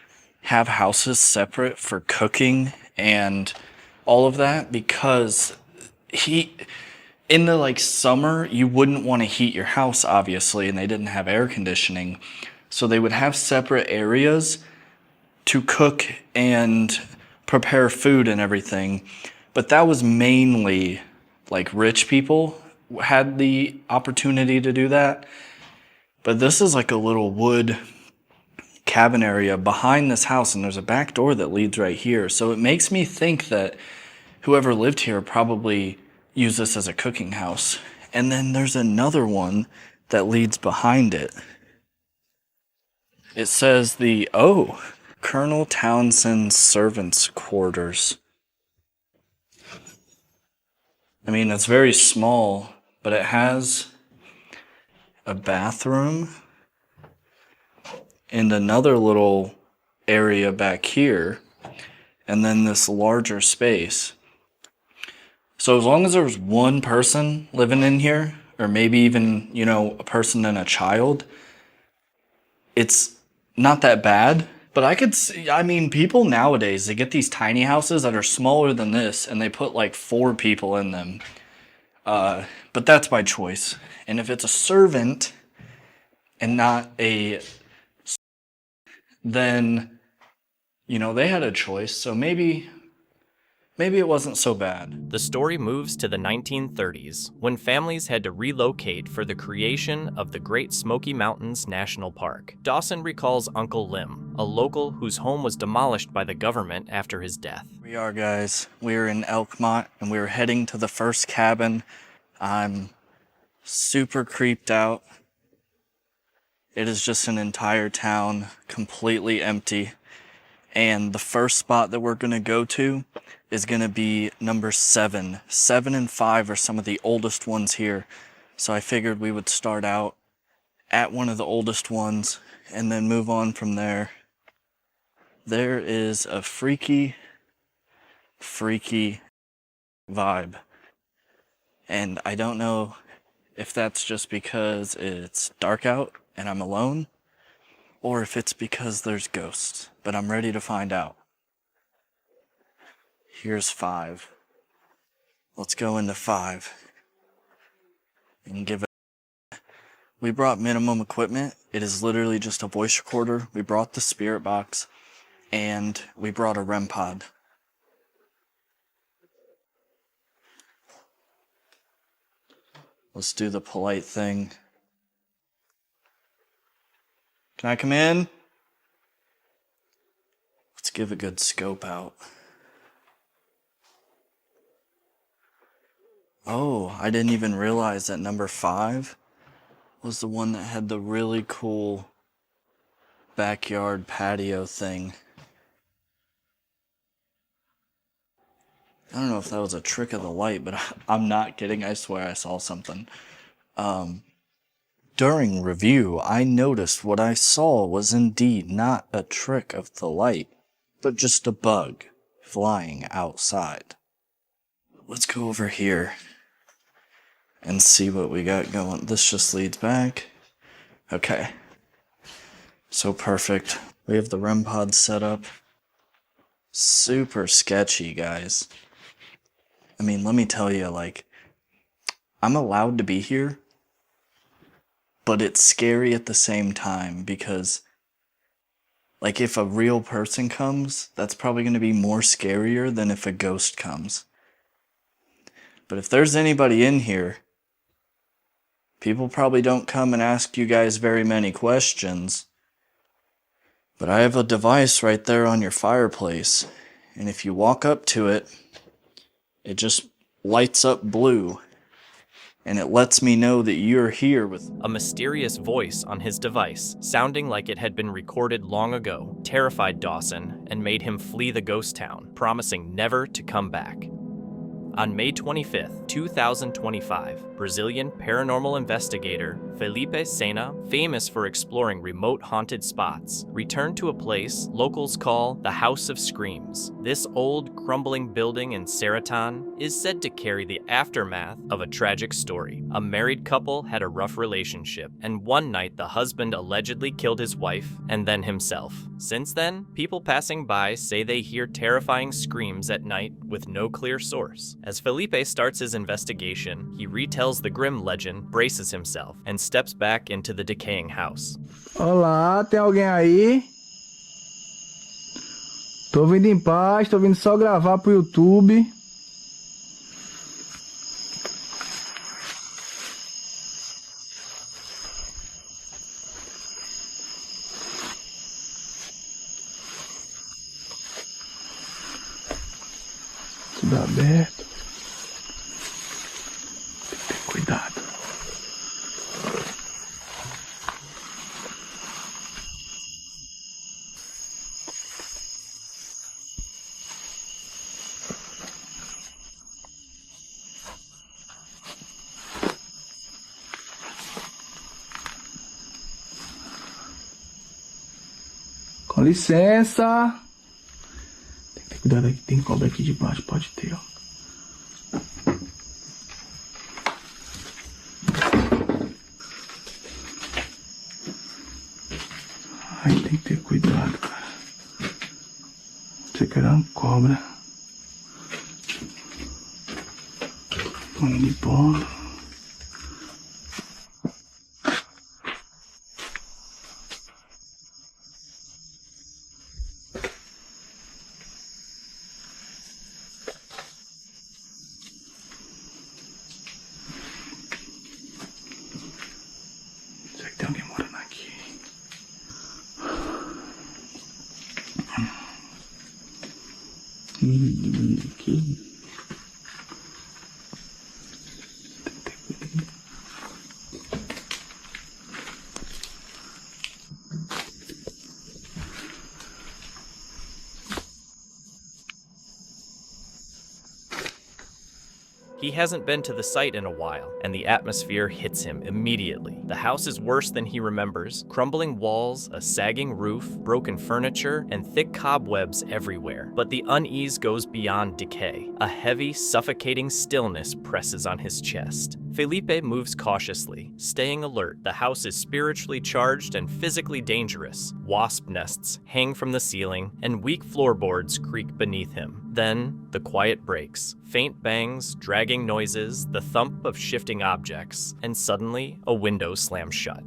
have houses separate for cooking and all of that, because in the like summer, you wouldn't want to heat your house, obviously, and they didn't have air conditioning. So they would have separate areas to cook and prepare food and everything. But that was mainly like rich people had the opportunity to do that. But this is like a little wood cabin area behind this house, and there's a back door that leads right here. So it makes me think that whoever lived here probably used this as a cooking house. And then there's another one that leads behind it. It says Colonel Townsend's servants' quarters. I mean, it's very small, but it has a bathroom and another little area back here, and then this larger space. So as long as there's one person living in here, or maybe even, a person and a child, it's not that bad. But I could see, people nowadays, they get these tiny houses that are smaller than this, and they put like 4 people in them. But that's by choice. And if it's a servant and not then, they had a choice. So maybe it wasn't so bad. The story moves to the 1930s, when families had to relocate for the creation of the Great Smoky Mountains National Park. Dawson recalls Uncle Lim, a local whose home was demolished by the government after his death. We are, guys. We're in Elkmont, and we're heading to the first cabin. I'm super creeped out. It is just an entire town, completely empty. And the first spot that we're going to go to is going to be number 7. 7 and 5 are some of the oldest ones here. So I figured we would start out at one of the oldest ones and then move on from there. There is a freaky freaky vibe. And I don't know if that's just because it's dark out and I'm alone, or if it's because there's ghosts, but I'm ready to find out. Here's 5. Let's go into 5 and give it. We brought minimum equipment. It is literally just a voice recorder. We brought the spirit box, and we brought a REM pod. Let's do the polite thing. Can I come in? Let's give a good scope out. Oh, I didn't even realize that number 5 was the one that had the really cool backyard patio thing. I don't know if that was a trick of the light, but I'm not kidding. I swear I saw something. During review, I noticed what I saw was indeed not a trick of the light, but just a bug flying outside. Let's go over here and see what we got going. This just leads back. Okay. So perfect. We have the REM pod set up. Super sketchy, guys. I mean, let me tell you, like, I'm allowed to be here, but it's scary at the same time because, like, if a real person comes, that's probably going to be more scarier than if a ghost comes. But if there's anybody in here, people probably don't come and ask you guys very many questions. But I have a device right there on your fireplace, and if you walk up to it, it just lights up blue, and it lets me know that you're here with A mysterious voice on his device, sounding like it had been recorded long ago, terrified Dawson and made him flee the ghost town, promising never to come back. On May 25th, 2025, Brazilian paranormal investigator Felipe Sena, famous for exploring remote haunted spots, returned to a place locals call the House of Screams. This old, crumbling building in Serraton is said to carry the aftermath of a tragic story. A married couple had a rough relationship, and one night the husband allegedly killed his wife and then himself. Since then, people passing by say they hear terrifying screams at night with no clear source. As Felipe starts his investigation, he retells the grim legend, braces himself, and steps back into the decaying house. Olá, tem alguém aí? Tô vindo em paz, tô vindo só gravar pro YouTube. Tudo aberto. Tem que ter cuidado. Com licença. Tem que ter cuidado aqui, tem cobra aqui debaixo, pode ter, ó. Ai, tem que ter cuidado, cara. Você quer uma cobra. Põe de bola. Será que tem alguém morando aqui? Aqui. He He hasn't been to the site in a while, and the atmosphere hits him immediately. The house is worse than he remembers. Crumbling walls, a sagging roof, broken furniture, and thick cobwebs everywhere. But the unease goes beyond decay. A heavy, suffocating stillness presses on his chest. Felipe moves cautiously, staying alert. The house is spiritually charged and physically dangerous. Wasp nests hang from the ceiling, and weak floorboards creak beneath him. Then, the quiet breaks. Faint bangs, dragging noises, the thump of shifting objects, and suddenly, a window slams shut.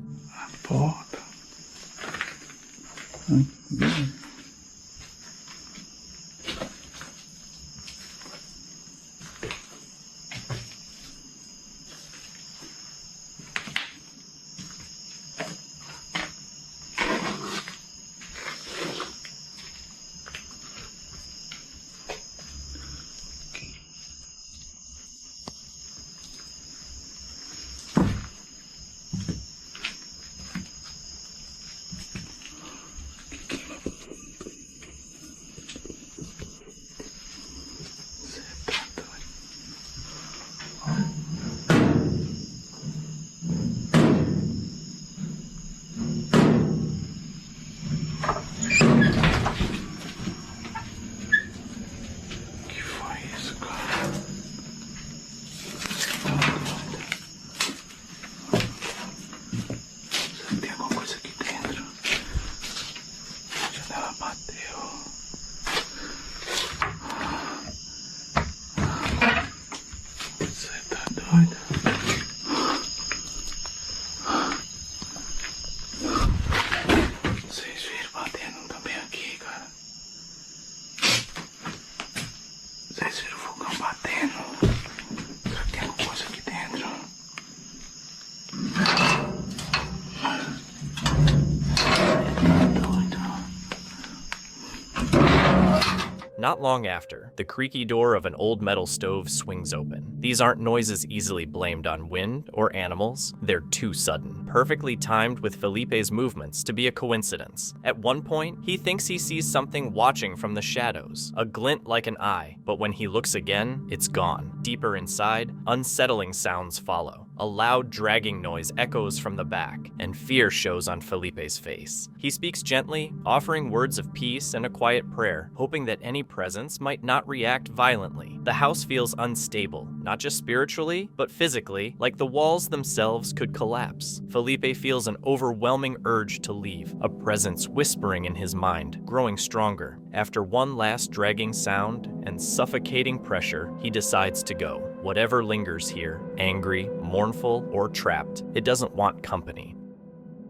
Not long after, the creaky door of an old metal stove swings open. These aren't noises easily blamed on wind or animals. They're too sudden, perfectly timed with Felipe's movements to be a coincidence. At one point, he thinks he sees something watching from the shadows, a glint like an eye, but when he looks again, it's gone. Deeper inside, unsettling sounds follow. A loud dragging noise echoes from the back, and fear shows on Felipe's face. He speaks gently, offering words of peace and a quiet prayer, hoping that any presence might not react violently. The house feels unstable, not just spiritually, but physically, like the walls themselves could collapse. Felipe feels an overwhelming urge to leave, a presence whispering in his mind, growing stronger. After one last dragging sound and suffocating pressure, he decides to go. Whatever lingers here, angry, mournful, or trapped, it doesn't want company.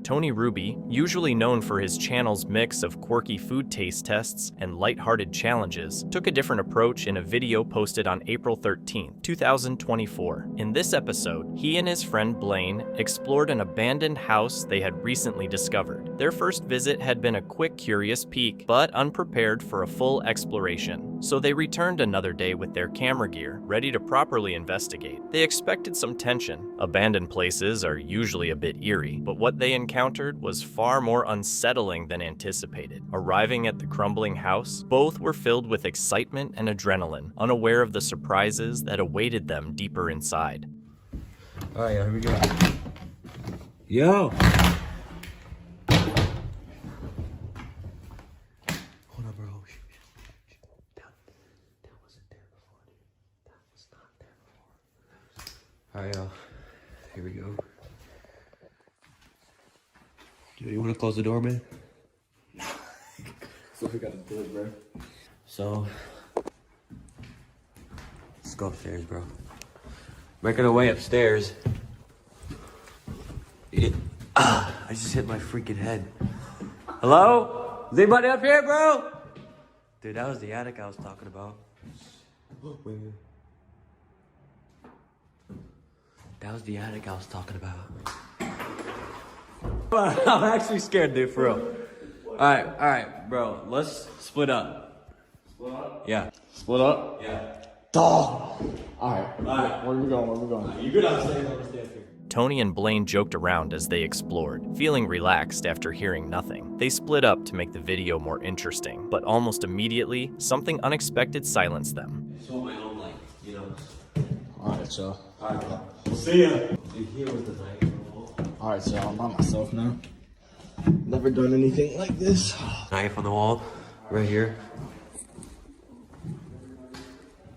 Tony Ruby, usually known for his channel's mix of quirky food taste tests and lighthearted challenges, took a different approach in a video posted on April 13, 2024. In this episode, he and his friend Blaine explored an abandoned house they had recently discovered. Their first visit had been a quick, curious peek, but unprepared for a full exploration. So they returned another day with their camera gear, ready to properly investigate. They expected some tension. Abandoned places are usually a bit eerie, but what they encountered was far more unsettling than anticipated. Arriving at the crumbling house, both were filled with excitement and adrenaline, unaware of the surprises that awaited them deeper inside. All right, here we go. Yo! Hold on, bro. That wasn't there before, dude. That was not there before. All right, y'all. Here we go. Dude, you want to close the door, man? So we gotta do it, bro. So, let's go upstairs, bro. Making our way upstairs. I just hit my freaking head. Hello? Is anybody up here, bro? Dude, that was the attic I was talking about. Wait. That was the attic I was talking about. I'm actually scared, dude, for real. Alright, bro. Let's split up. Split up? Yeah. Split up? Yeah. Dog! Alright. Where are we going? You good upstairs, I'm gonna stay up here. Tony and Blaine joked around as they explored, feeling relaxed after hearing nothing. They split up to make the video more interesting, but almost immediately, something unexpected silenced them. So my own life, you know. Alright. Alright, so. Alright, we'll see ya. Dude, here was the knife. Alright, so I'm by myself now. Never done anything like this. Knife on the wall, right here.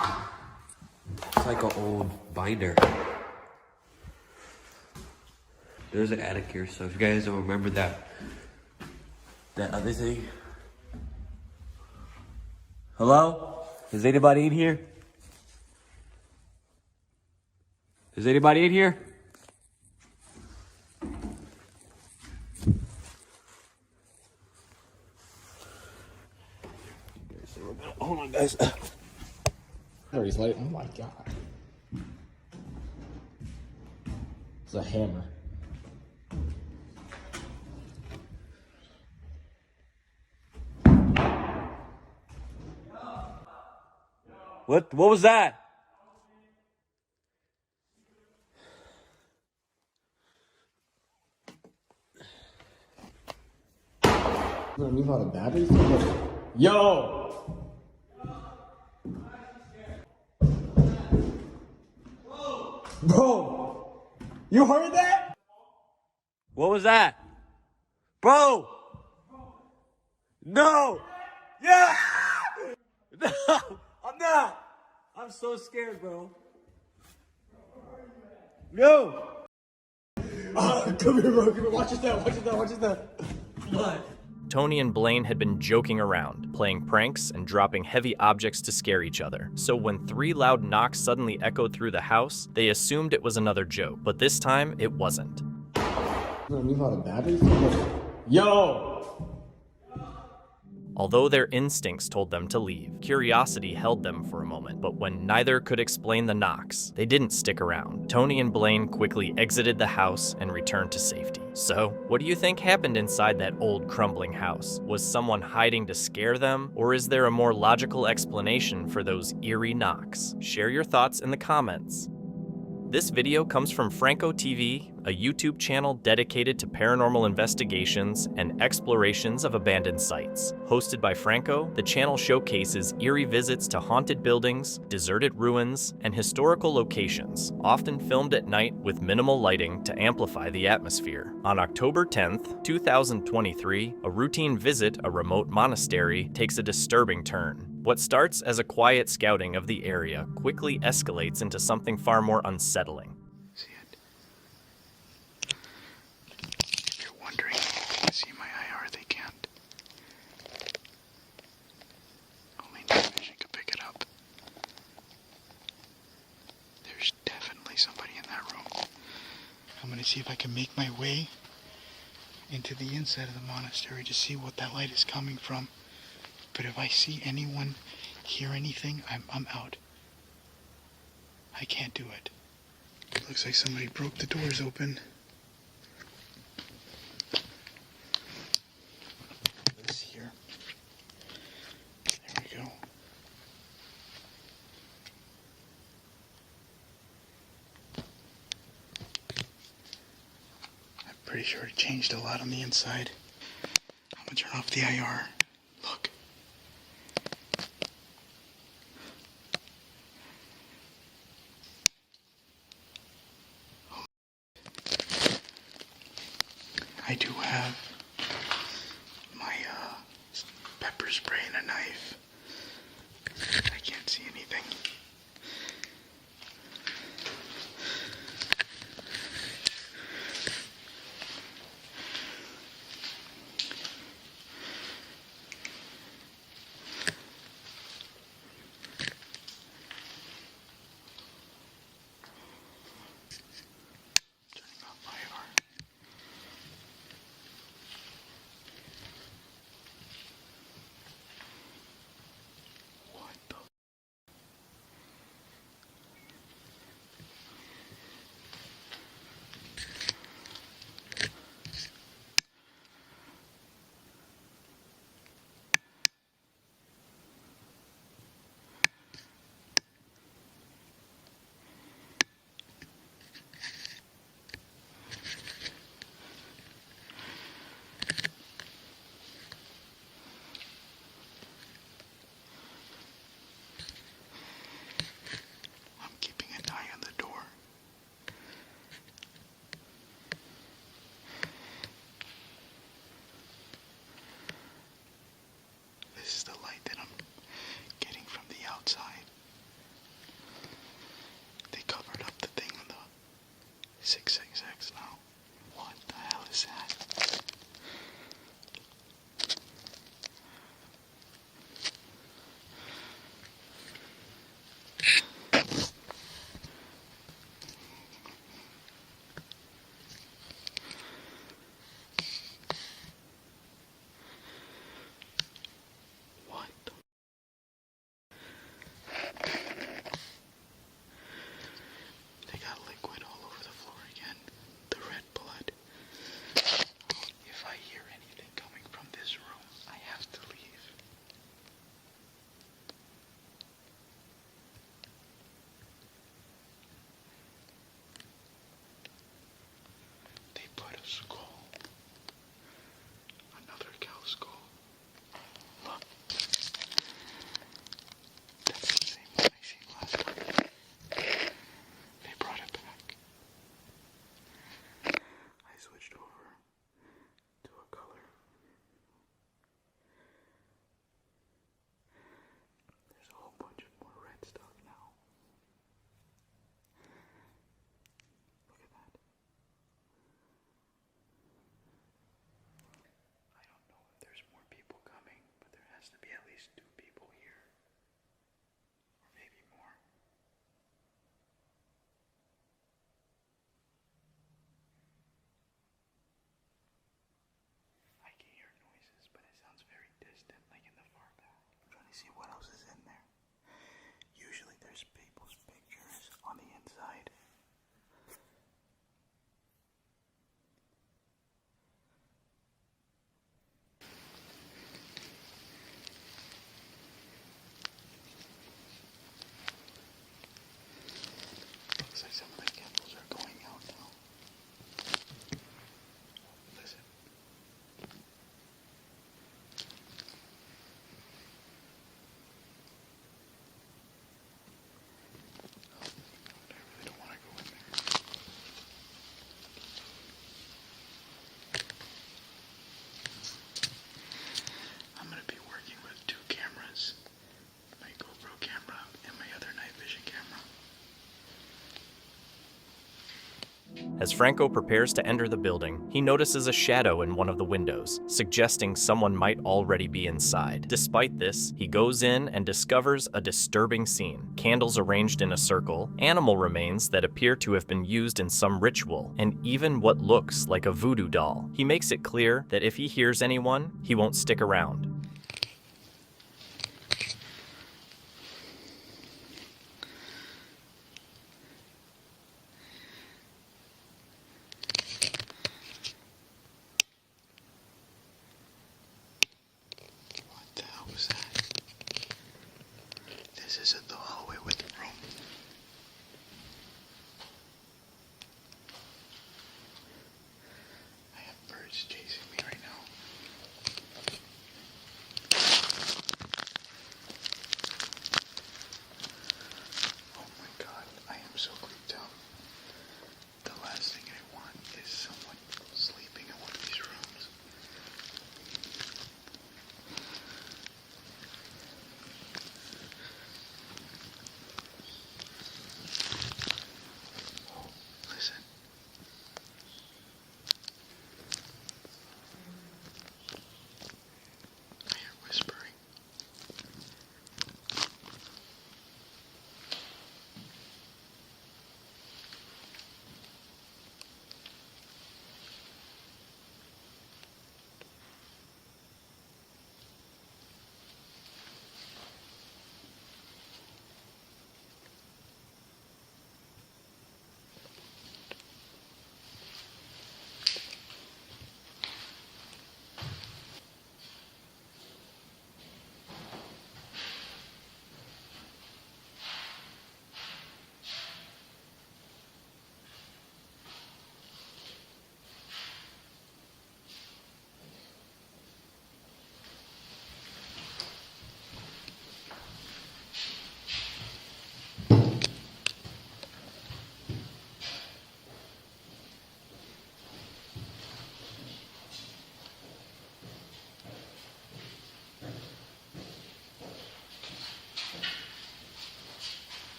It's like an old binder. There's an attic here, so if you guys don't remember that other thing. Hello? Is anybody in here? Is anybody in here? Hold on, guys. There he's like, oh my god. It's a hammer. What was that? Leave out the batteries? Yo! Bro! You heard that? What was that? Bro! No! Yeah! No! I'm not! I'm so scared, bro. No! Come here, bro. Come here. Watch this now. Watch this now. Watch this now. What? Tony and Blaine had been joking around, playing pranks and dropping heavy objects to scare each other. So when 3 loud knocks suddenly echoed through the house, they assumed it was another joke. But this time, it wasn't. Leave out the batteries? Yo! Although their instincts told them to leave, curiosity held them for a moment, but when neither could explain the knocks, they didn't stick around. Tony and Blaine quickly exited the house and returned to safety. So, what do you think happened inside that old crumbling house? Was someone hiding to scare them, or is there a more logical explanation for those eerie knocks? Share your thoughts in the comments. This video comes from Franco TV, a YouTube channel dedicated to paranormal investigations and explorations of abandoned sites. Hosted by Franco, the channel showcases eerie visits to haunted buildings, deserted ruins, and historical locations, often filmed at night with minimal lighting to amplify the atmosphere. On October 10th, 2023, a routine visit a remote monastery takes a disturbing turn. What starts as a quiet scouting of the area quickly escalates into something far more unsettling. See it? If you're wondering if they can see my IR, they can't. Only night vision can pick it up. There's definitely somebody in that room. I'm gonna see if I can make my way into the inside of the monastery to see what that light is coming from. But if I see anyone, hear anything, I'm out. I can't do it. It looks like somebody broke the doors open. Let's see here. There we go. I'm pretty sure it changed a lot on the inside. I'm gonna turn off the IR. Look. I do have my pepper spray and a knife. I can't see anything. Turning off my IR. What the? 666 now. What the hell is that? They got liquid all over the floor again. The red blood. If I hear anything coming from this room, I have to leave. They put a skull. Another cow skull. Look. That's the same one I seen last time. They brought it back. I switched over to a color. There's a whole bunch of more red stuff now. Look at that. I don't know if there's more people coming, but there has to be at least 2 people here. Or maybe more. I can hear noises, but it sounds very distant, like in the far back. I'm trying to see what else is in there. Usually there's people's pictures on the inside. Looks like some of the candles are going out now. Listen. I really don't want to go in there. I'm going to be working with 2 cameras. My GoPro camera and my other night vision camera. As Franco prepares to enter the building, he notices a shadow in one of the windows, suggesting someone might already be inside. Despite this, he goes in and discovers a disturbing scene. Candles arranged in a circle, animal remains that appear to have been used in some ritual, and even what looks like a voodoo doll. He makes it clear that if he hears anyone, he won't stick around. What the hell was that? This isn't the hallway with the room. I have birds chasing me right now.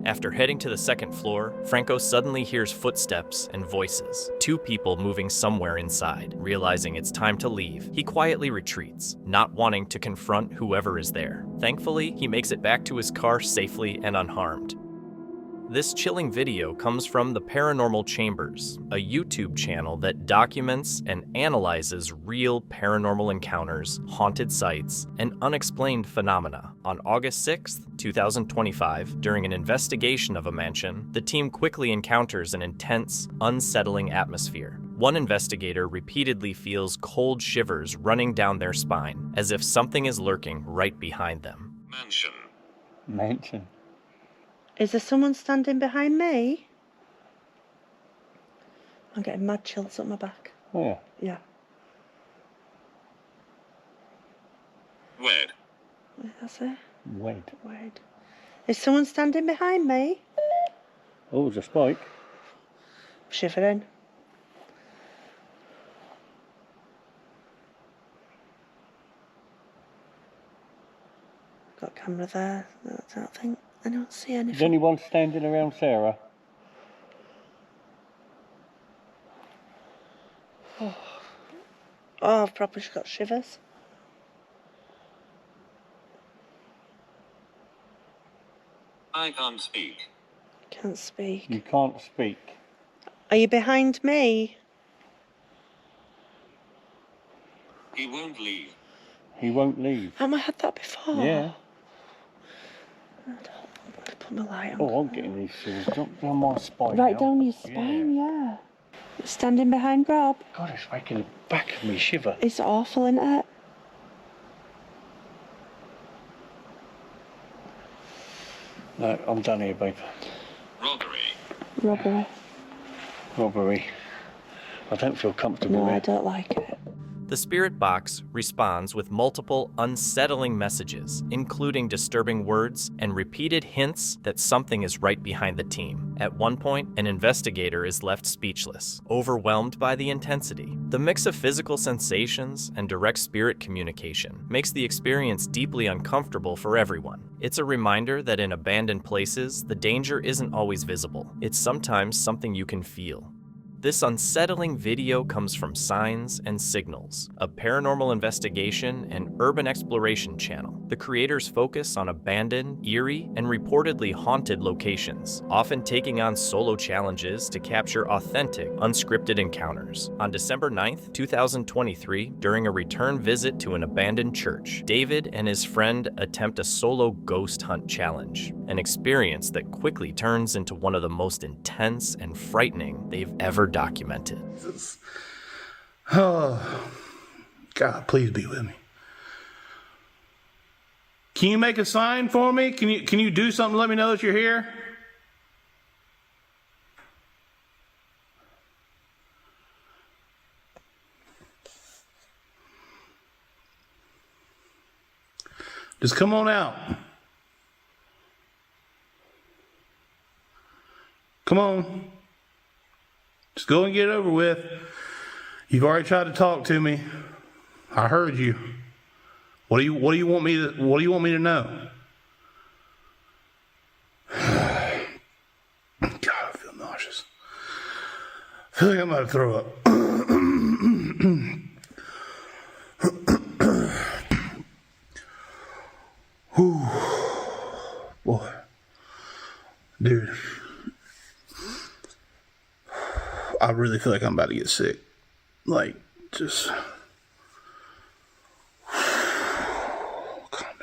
After heading to the second floor, Franco suddenly hears footsteps and voices, 2 people moving somewhere inside. Realizing it's time to leave, he quietly retreats, not wanting to confront whoever is there. Thankfully, he makes it back to his car safely and unharmed. This chilling video comes from The Paranormal Chambers, a YouTube channel that documents and analyzes real paranormal encounters, haunted sites, and unexplained phenomena. On August 6, 2025, during an investigation of a mansion, the team quickly encounters an intense, unsettling atmosphere. One investigator repeatedly feels cold shivers running down their spine, as if something is lurking right behind them. Mansion. Is there someone standing behind me? I'm getting mad chills up my back. Yeah. Yeah. Wait. That's it. Wait. Wait. Is someone standing behind me? Oh, there's a spike. Shivering. Got a camera there. I don't think I don't see anything. Is anyone standing around Sarah? Oh, I've probably just got shivers. I can't speak. Can't speak. You can't speak. Are you behind me? He won't leave. He won't leave. Haven't I had that before? Yeah. I don't put my light on. Oh, I'm getting these shivers. Down my spine. Right now. down your spine, yeah. Standing behind Rob. God, it's making the back of me shiver. It's awful, isn't it? No, I'm done here, babe. Robbery. Robbery. I don't feel comfortable No, here. I don't like it. The spirit box responds with multiple unsettling messages, including disturbing words and repeated hints that something is right behind the team. At one point, an investigator is left speechless, overwhelmed by the intensity. The mix of physical sensations and direct spirit communication makes the experience deeply uncomfortable for everyone. It's a reminder that in abandoned places, the danger isn't always visible. It's sometimes something you can feel. This unsettling video comes from Signs and Signals, a paranormal investigation and urban exploration channel. The creators focus on abandoned, eerie, and reportedly haunted locations, often taking on solo challenges to capture authentic, unscripted encounters. On December 9th, 2023, during a return visit to an abandoned church, David and his friend attempt a solo ghost hunt challenge, an experience that quickly turns into one of the most intense and frightening they've ever documented. Oh, God, please be with me. Can you make a sign for me? Can you do something to let me know that you're here? Just come on out. Come on. Just go and get it over with. You've already tried to talk to me. I heard you. What do you want me to know? God, I feel nauseous. I feel like I'm about to throw up. Whew. Boy. Dude. I really feel like I'm about to get sick. Like, just calm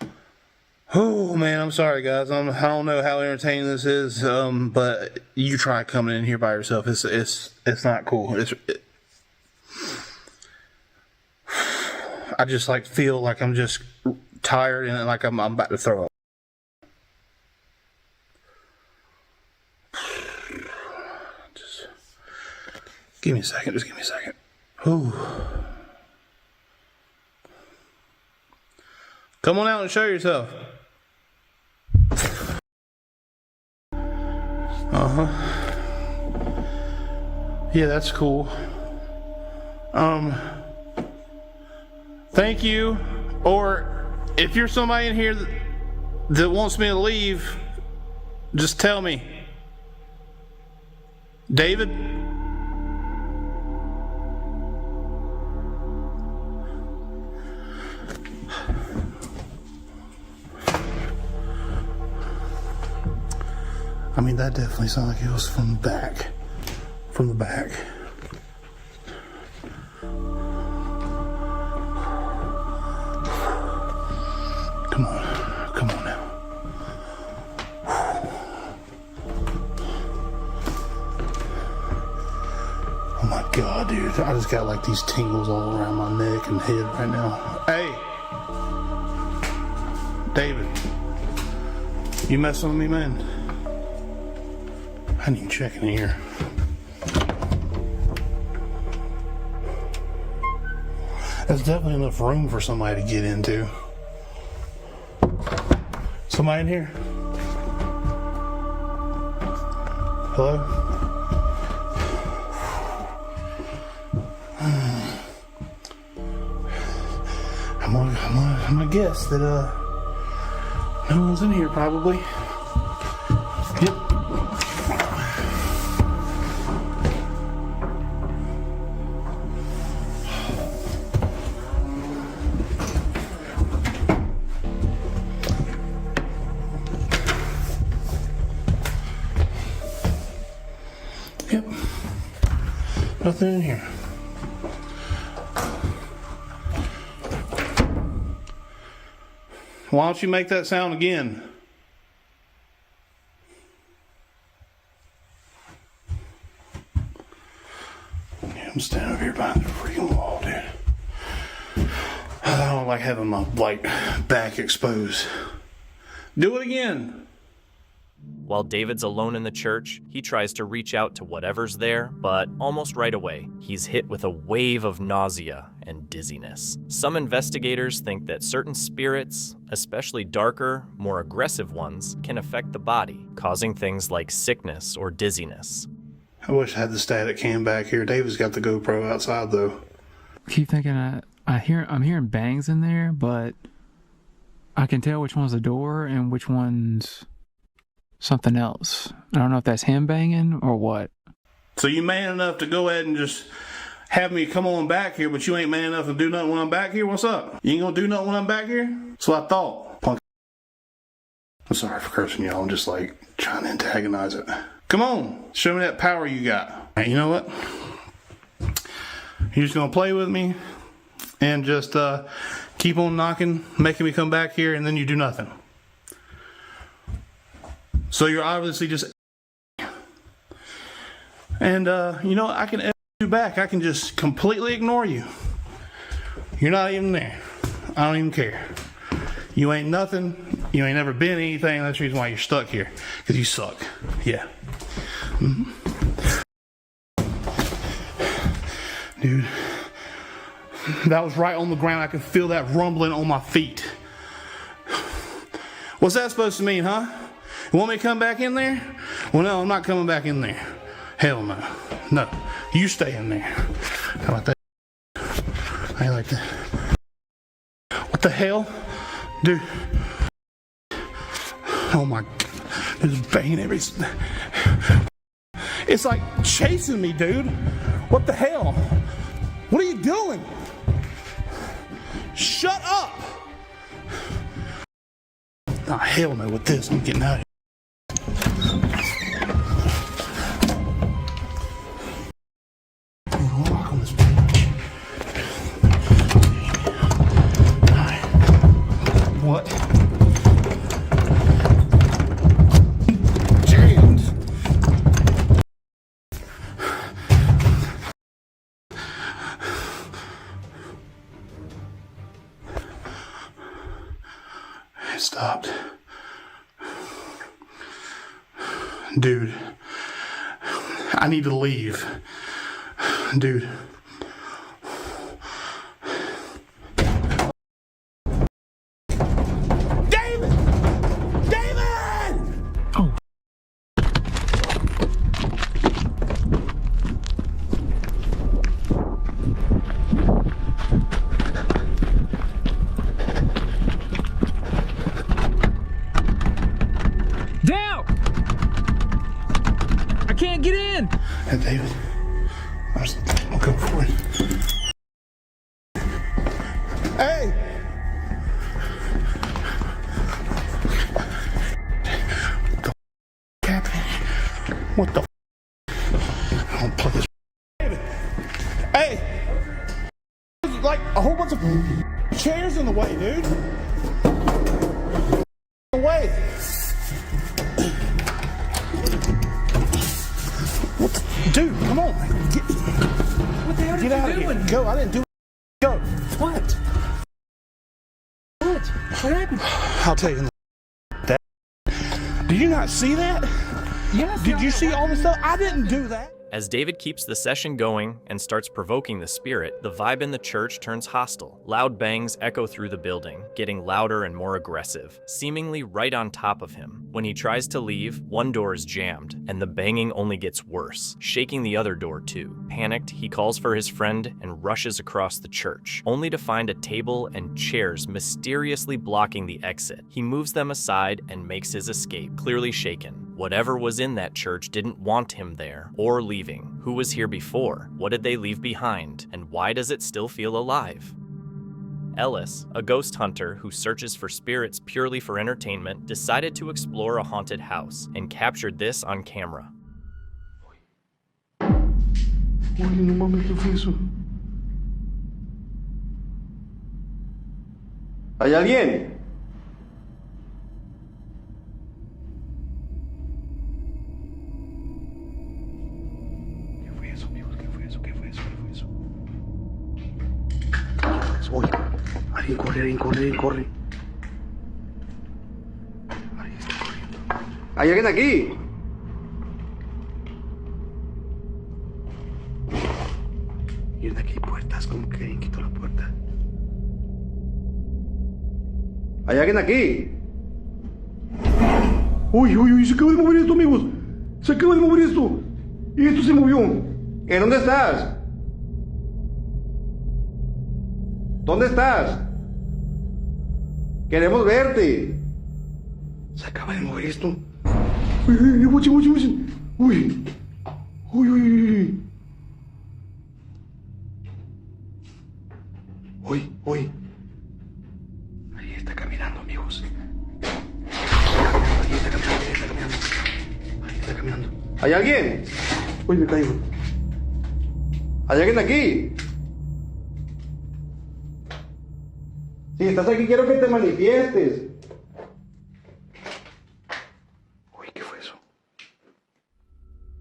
down. Oh man, I'm sorry guys. I don't know how entertaining this is, but you try coming in here by yourself. It's not cool. I just like feel like I'm just tired and like I'm about to throw up. Give me a second, just give me a second. Ooh. Come on out and show yourself. Uh-huh. Yeah, that's cool. Thank you. Or if you're somebody in here that wants me to leave, Just tell me. David? I mean, that definitely sounded like it was from the back. From the back. Come on. Come on now. Oh my God, dude. I just got like these tingles all around my neck and head right now. Hey! David. You messing with me, man? I need to check in here. There's definitely enough room for somebody to get into. Somebody in here? Hello? I'm gonna guess that no one's in here probably. Yep. Yep. Nothing in here. Why don't you make that sound again? I'm standing over here behind the freaking wall, dude. I don't like having my back exposed. Do it again. While David's alone in the church, he tries to reach out to whatever's there, but almost right away, he's hit with a wave of nausea and dizziness. Some investigators think that certain spirits, especially darker, more aggressive ones, can affect the body, causing things like sickness or dizziness. I wish I had the static cam back here. David's got the GoPro outside though. I keep thinking I'm hearing bangs in there, but I can tell which one's the door and which one's something else. I don't know if that's him banging or what. So you man enough to go ahead and just have me come on back here, but you ain't man enough to do nothing when I'm back here? What's up? You ain't gonna do nothing when I'm back here? That's what I thought. Punk. I'm sorry for cursing y'all. I'm just like trying to antagonize it. Come on, show me that power you got. Hey, you know what? You're just gonna play with me and just keep on knocking, making me come back here, and then you do nothing. So you're obviously just, and you know, I can F you back. I can just completely ignore you. You're not even there. I don't even care. You ain't nothing. You ain't never been anything. That's the reason why you're stuck here, because you suck. Yeah. Mm-hmm. Dude, that was right on the ground. I can feel that rumbling on my feet. What's that supposed to mean, huh? You want me to come back in there? Well, no, I'm not coming back in there. Hell no. No. You stay in there. How about that? I ain't like that. What the hell? Dude. Oh my God. There's banging every... It's like chasing me, dude. What the hell? What are you doing? Shut up! Oh, hell no with this. I'm getting out of here. What? Jammed. It stopped. Dude, I need to leave. Dude. Hey, David. I'm looking for it. Hey! What the I don't play this. David! Hey! There's like a whole bunch of chairs in the way, dude. In the way. What the, dude, come on. What the hell get out of here. Go, I didn't do it. Go. What? What happened? I'll tell you. That. Did you not see that? Yes. Did you see all this stuff? I didn't do that. As David keeps the session going and starts provoking the spirit, the vibe in the church turns hostile. Loud bangs echo through the building, getting louder and more aggressive, seemingly right on top of him. When he tries to leave, one door is jammed, and the banging only gets worse, shaking the other door too. Panicked, he calls for his friend and rushes across the church, only to find a table and chairs mysteriously blocking the exit. He moves them aside and makes his escape, clearly shaken. Whatever was in that church didn't want him there, or leaving. Who was here before? What did they leave behind? And why does it still feel alive? Ellis, a ghost hunter who searches for spirits purely for entertainment, decided to explore a haunted house and captured this on camera. Uy, no mames, ¿qué fue eso? ¿Hay alguien? Oye, alguien corre. Alguien está corriendo. ¿Hay alguien aquí? Miren, aquí hay puertas, como que alguien quitó la puerta. ¿Hay alguien aquí? Uy, se acaba de mover esto, amigos. Se acaba de mover esto. Y esto se movió. ¿En dónde estás? ¿Dónde estás? Queremos verte. Se acaba de mover esto. Uy. Uy. Ahí está caminando, amigos. Ahí está caminando. ¿Hay alguien? Uy, me caigo. ¿Hay alguien aquí? Si estás aquí, quiero que te manifiestes. Uy, ¿qué fue eso?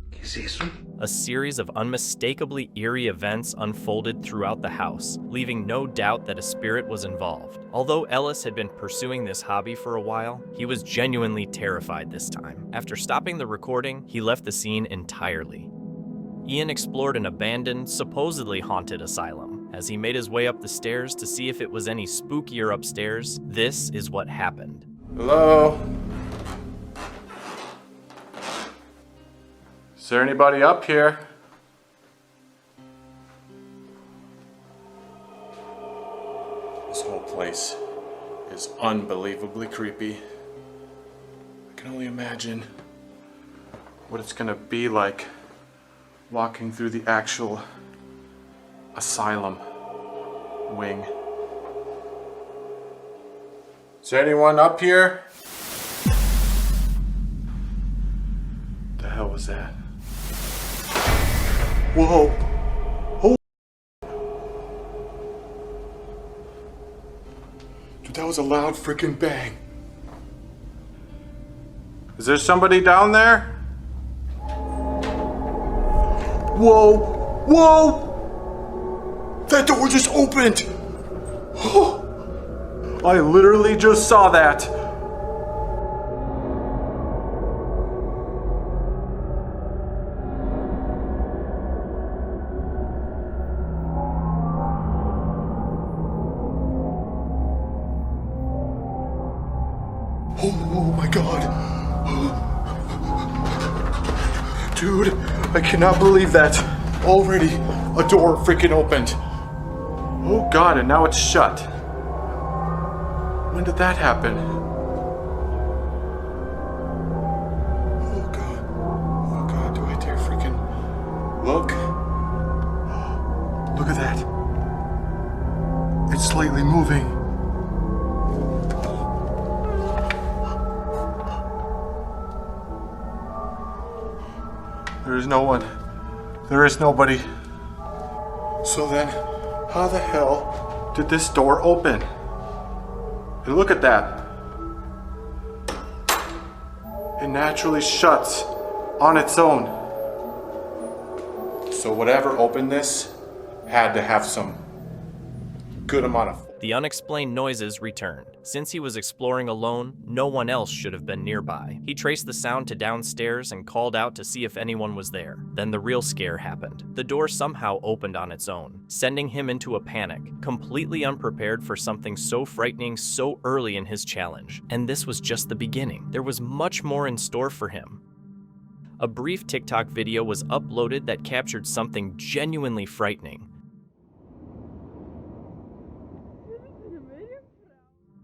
¿Qué es eso? A series of unmistakably eerie events unfolded throughout the house, leaving no doubt that a spirit was involved. Although Ellis had been pursuing this hobby for a while, he was genuinely terrified this time. After stopping the recording, he left the scene entirely. Ian explored an abandoned, supposedly haunted asylum. As he made his way up the stairs to see if it was any spookier upstairs, this is what happened. Hello? Is there anybody up here? This whole place is unbelievably creepy. I can only imagine what it's gonna be like walking through the actual asylum wing. Is there anyone up here? The hell was that? Whoa! Oh! Dude, that was a loud freaking bang. Is there somebody down there? Whoa! That door just opened! Oh, I literally just saw that. Oh my god. Dude, I cannot believe that. Already a door freaking opened. Oh god, and now it's shut. When did that happen? Oh god, do I dare freaking Look. Look at that. It's slightly moving. There is no one. There is nobody. So then, how the hell did this door open? And look at that. It naturally shuts on its own. So whatever opened this had to have some good amount of... The unexplained noises returned. Since he was exploring alone, no one else should have been nearby. He traced the sound to downstairs and called out to see if anyone was there. Then the real scare happened. The door somehow opened on its own, sending him into a panic, completely unprepared for something so frightening so early in his challenge. And this was just the beginning. There was much more in store for him. A brief TikTok video was uploaded that captured something genuinely frightening.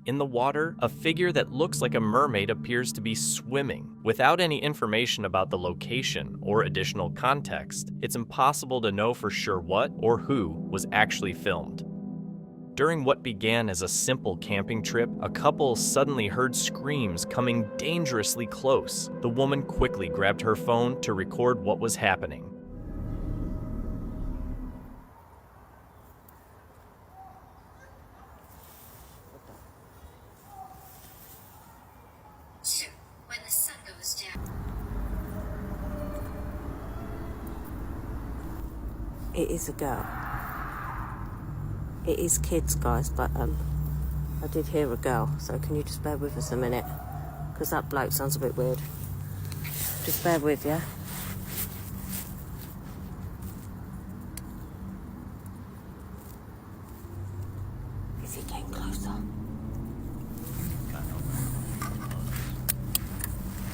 In the water, a figure that looks like a mermaid appears to be swimming. Without any information about the location or additional context, it's impossible to know for sure what or who was actually filmed. During what began as a simple camping trip, a couple suddenly heard screams coming dangerously close. The woman quickly grabbed her phone to record what was happening. When the sun goes down. It is a girl. It is kids, guys, but I did hear a girl, so can you just bear with us a minute? Because that bloke sounds a bit weird. Just bear with, yeah? Is he getting closer?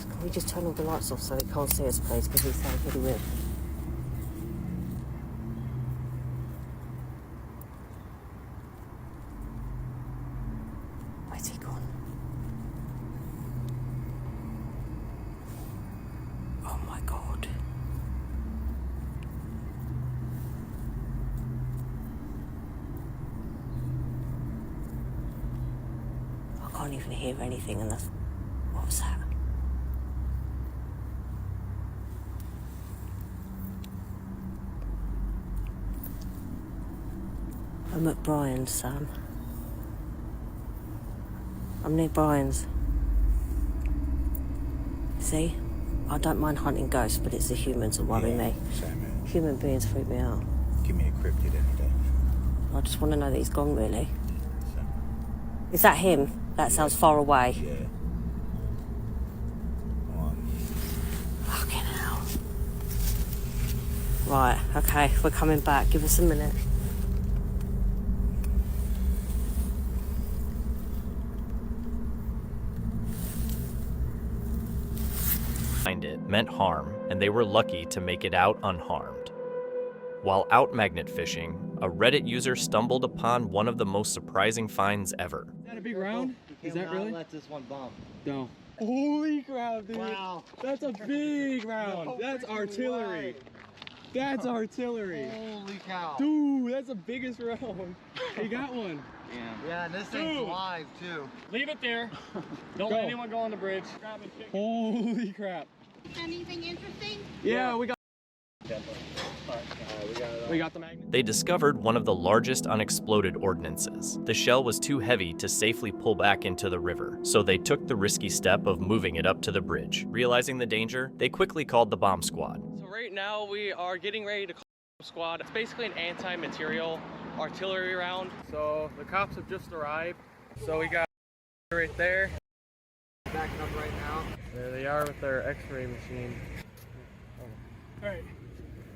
Can we just turn all the lights off so he can't see us, please? Because he sounds really weird. Where's he gone? Oh my God. I can't even hear anything, and that's... What was that? I'm at Brian's, Sam. I'm near Brian's. See? I don't mind hunting ghosts, but it's the humans that worry me. Same. Human beings freak me out. Give me a cryptid any day. I just want to know that he's gone, really. Is that him? That sounds far away. Yeah. Fucking hell. Right, okay, we're coming back. Give us a minute. It meant harm, and they were lucky to make it out unharmed. While out magnet fishing, a Reddit user stumbled upon one of the most surprising finds ever. Is that a big round? Is that really? Let this one bump. No. Holy crap, dude. Wow. That's a big round. That's artillery. That's artillery. Holy cow. Dude, that's the biggest round. You got one. Yeah, and this thing's live too. Leave it there. Don't let anyone go on the bridge. Holy crap. Anything interesting? Yeah, we got the magnet. They discovered one of the largest unexploded ordnances. The shell was too heavy to safely pull back into the river, so they took the risky step of moving it up to the bridge. Realizing the danger, they quickly called the bomb squad. So right now we are getting ready to call the squad. It's basically an anti-material artillery round. So the cops have just arrived. So we got right there. Backing up right now. There they are with their x-ray machine. Alright,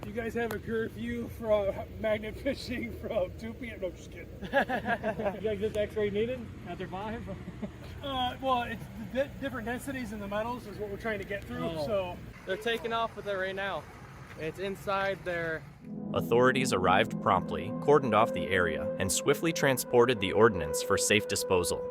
you guys have a curfew for magnet fishing from 2 p.m. No, just kidding. You guys get the x-ray needed after 5? Well, it's the different densities in the metals is what we're trying to get through, so... They're taking off with it right now. It's inside their... Authorities arrived promptly, cordoned off the area, and swiftly transported the ordnance for safe disposal.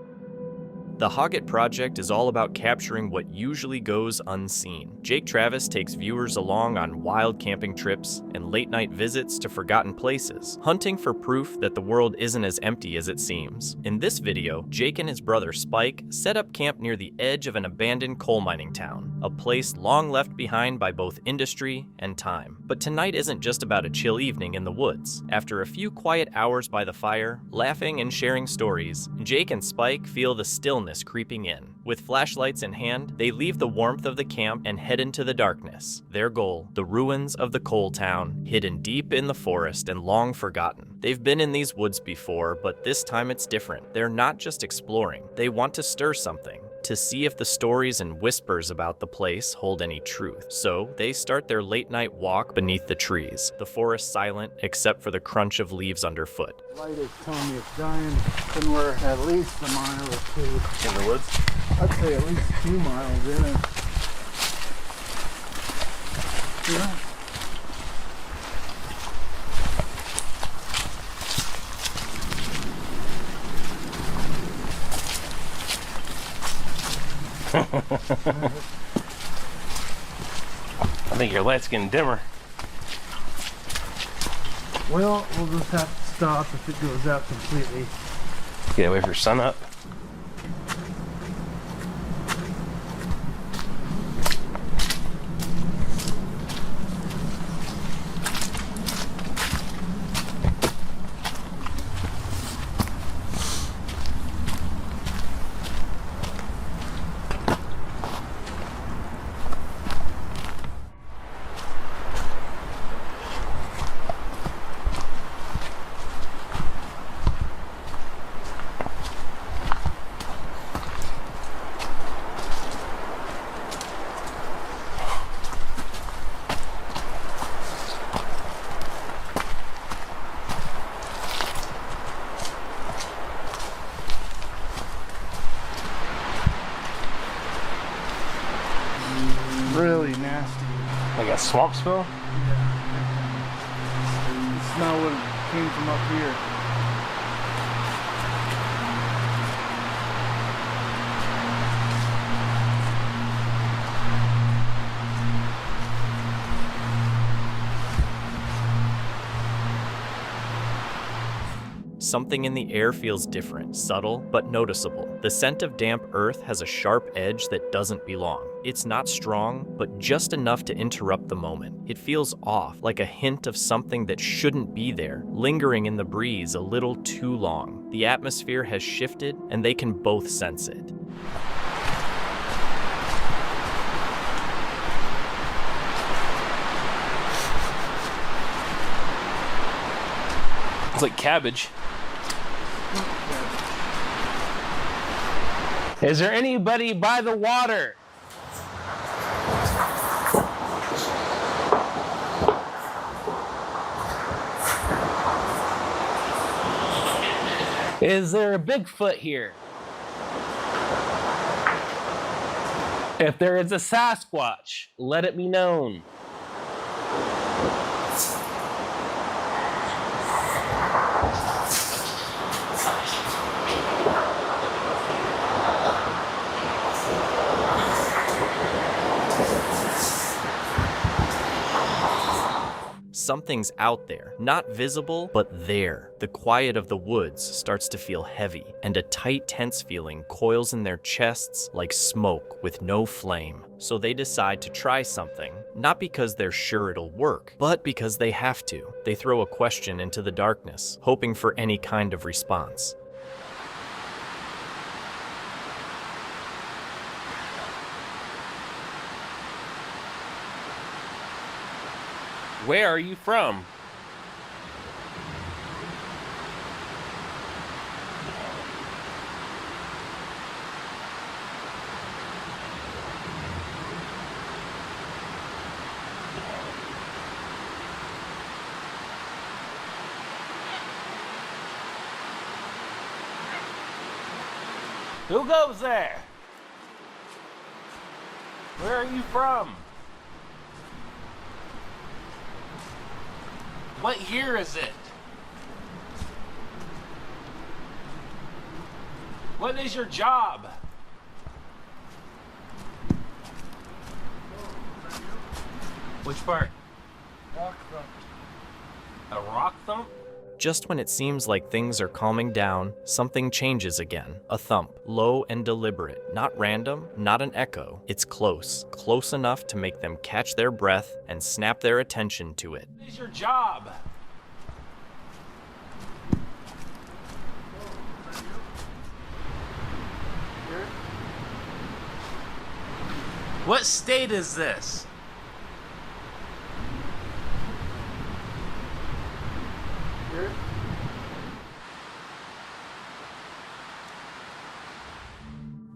The Hoggett Project is all about capturing what usually goes unseen. Jake Travis takes viewers along on wild camping trips and late-night visits to forgotten places, hunting for proof that the world isn't as empty as it seems. In this video, Jake and his brother Spike set up camp near the edge of an abandoned coal mining town, a place long left behind by both industry and time. But tonight isn't just about a chill evening in the woods. After a few quiet hours by the fire, laughing and sharing stories, Jake and Spike feel the stillness creeping in. With flashlights in hand, they leave the warmth of the camp and head into the darkness. Their goal, the ruins of the coal town, hidden deep in the forest and long forgotten. They've been in these woods before, but this time it's different. They're not just exploring, they want to stir something, to see if the stories and whispers about the place hold any truth. So they start their late night walk beneath the trees, the forest silent except for the crunch of leaves underfoot. Light is telling me it's dying, and we're at least a mile or two. In the woods? I'd say at least 2 miles in it. Yeah. I think your light's getting dimmer. Well, we'll just have to stop if it goes out completely. Get away from sun up. Really nasty. Like a swamp smell? The smell would have came from up here. Something in the air feels different, subtle, but noticeable. The scent of damp earth has a sharp edge that doesn't belong. It's not strong, but just enough to interrupt the moment. It feels off, like a hint of something that shouldn't be there, lingering in the breeze a little too long. The atmosphere has shifted, and they can both sense it. It's like cabbage. Is there anybody by the water? Is there a Bigfoot here? If there is a Sasquatch, let it be known. Something's out there, not visible, but there. The quiet of the woods starts to feel heavy, and a tight, tense feeling coils in their chests like smoke with no flame. So they decide to try something, not because they're sure it'll work, but because they have to. They throw a question into the darkness, hoping for any kind of response. Where are you from? Who goes there? Where are you from? What year is it? What is your job? Which part? Rock thump. A rock thump? Just when it seems like things are calming down, something changes again. A thump, low and deliberate, not random, not an echo. It's close, close enough to make them catch their breath and snap their attention to it. What is your job? What state is this?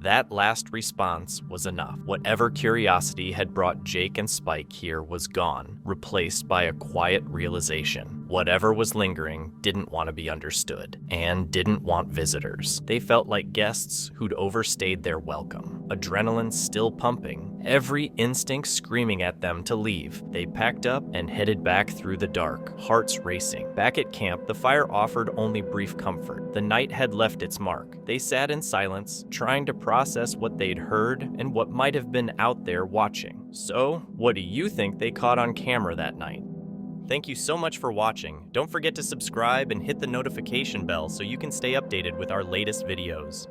That last response was enough. Whatever curiosity had brought Jake and Spike here was gone, replaced by a quiet realization. Whatever was lingering didn't want to be understood, and didn't want visitors. They felt like guests who'd overstayed their welcome. Adrenaline still pumping, every instinct screaming at them to leave. They packed up and headed back through the dark, hearts racing. Back at camp, the fire offered only brief comfort. The night had left its mark. They sat in silence, trying to process what they'd heard and what might have been out there watching. So, what do you think they caught on camera that night? Thank you so much for watching. Don't forget to subscribe and hit the notification bell so you can stay updated with our latest videos.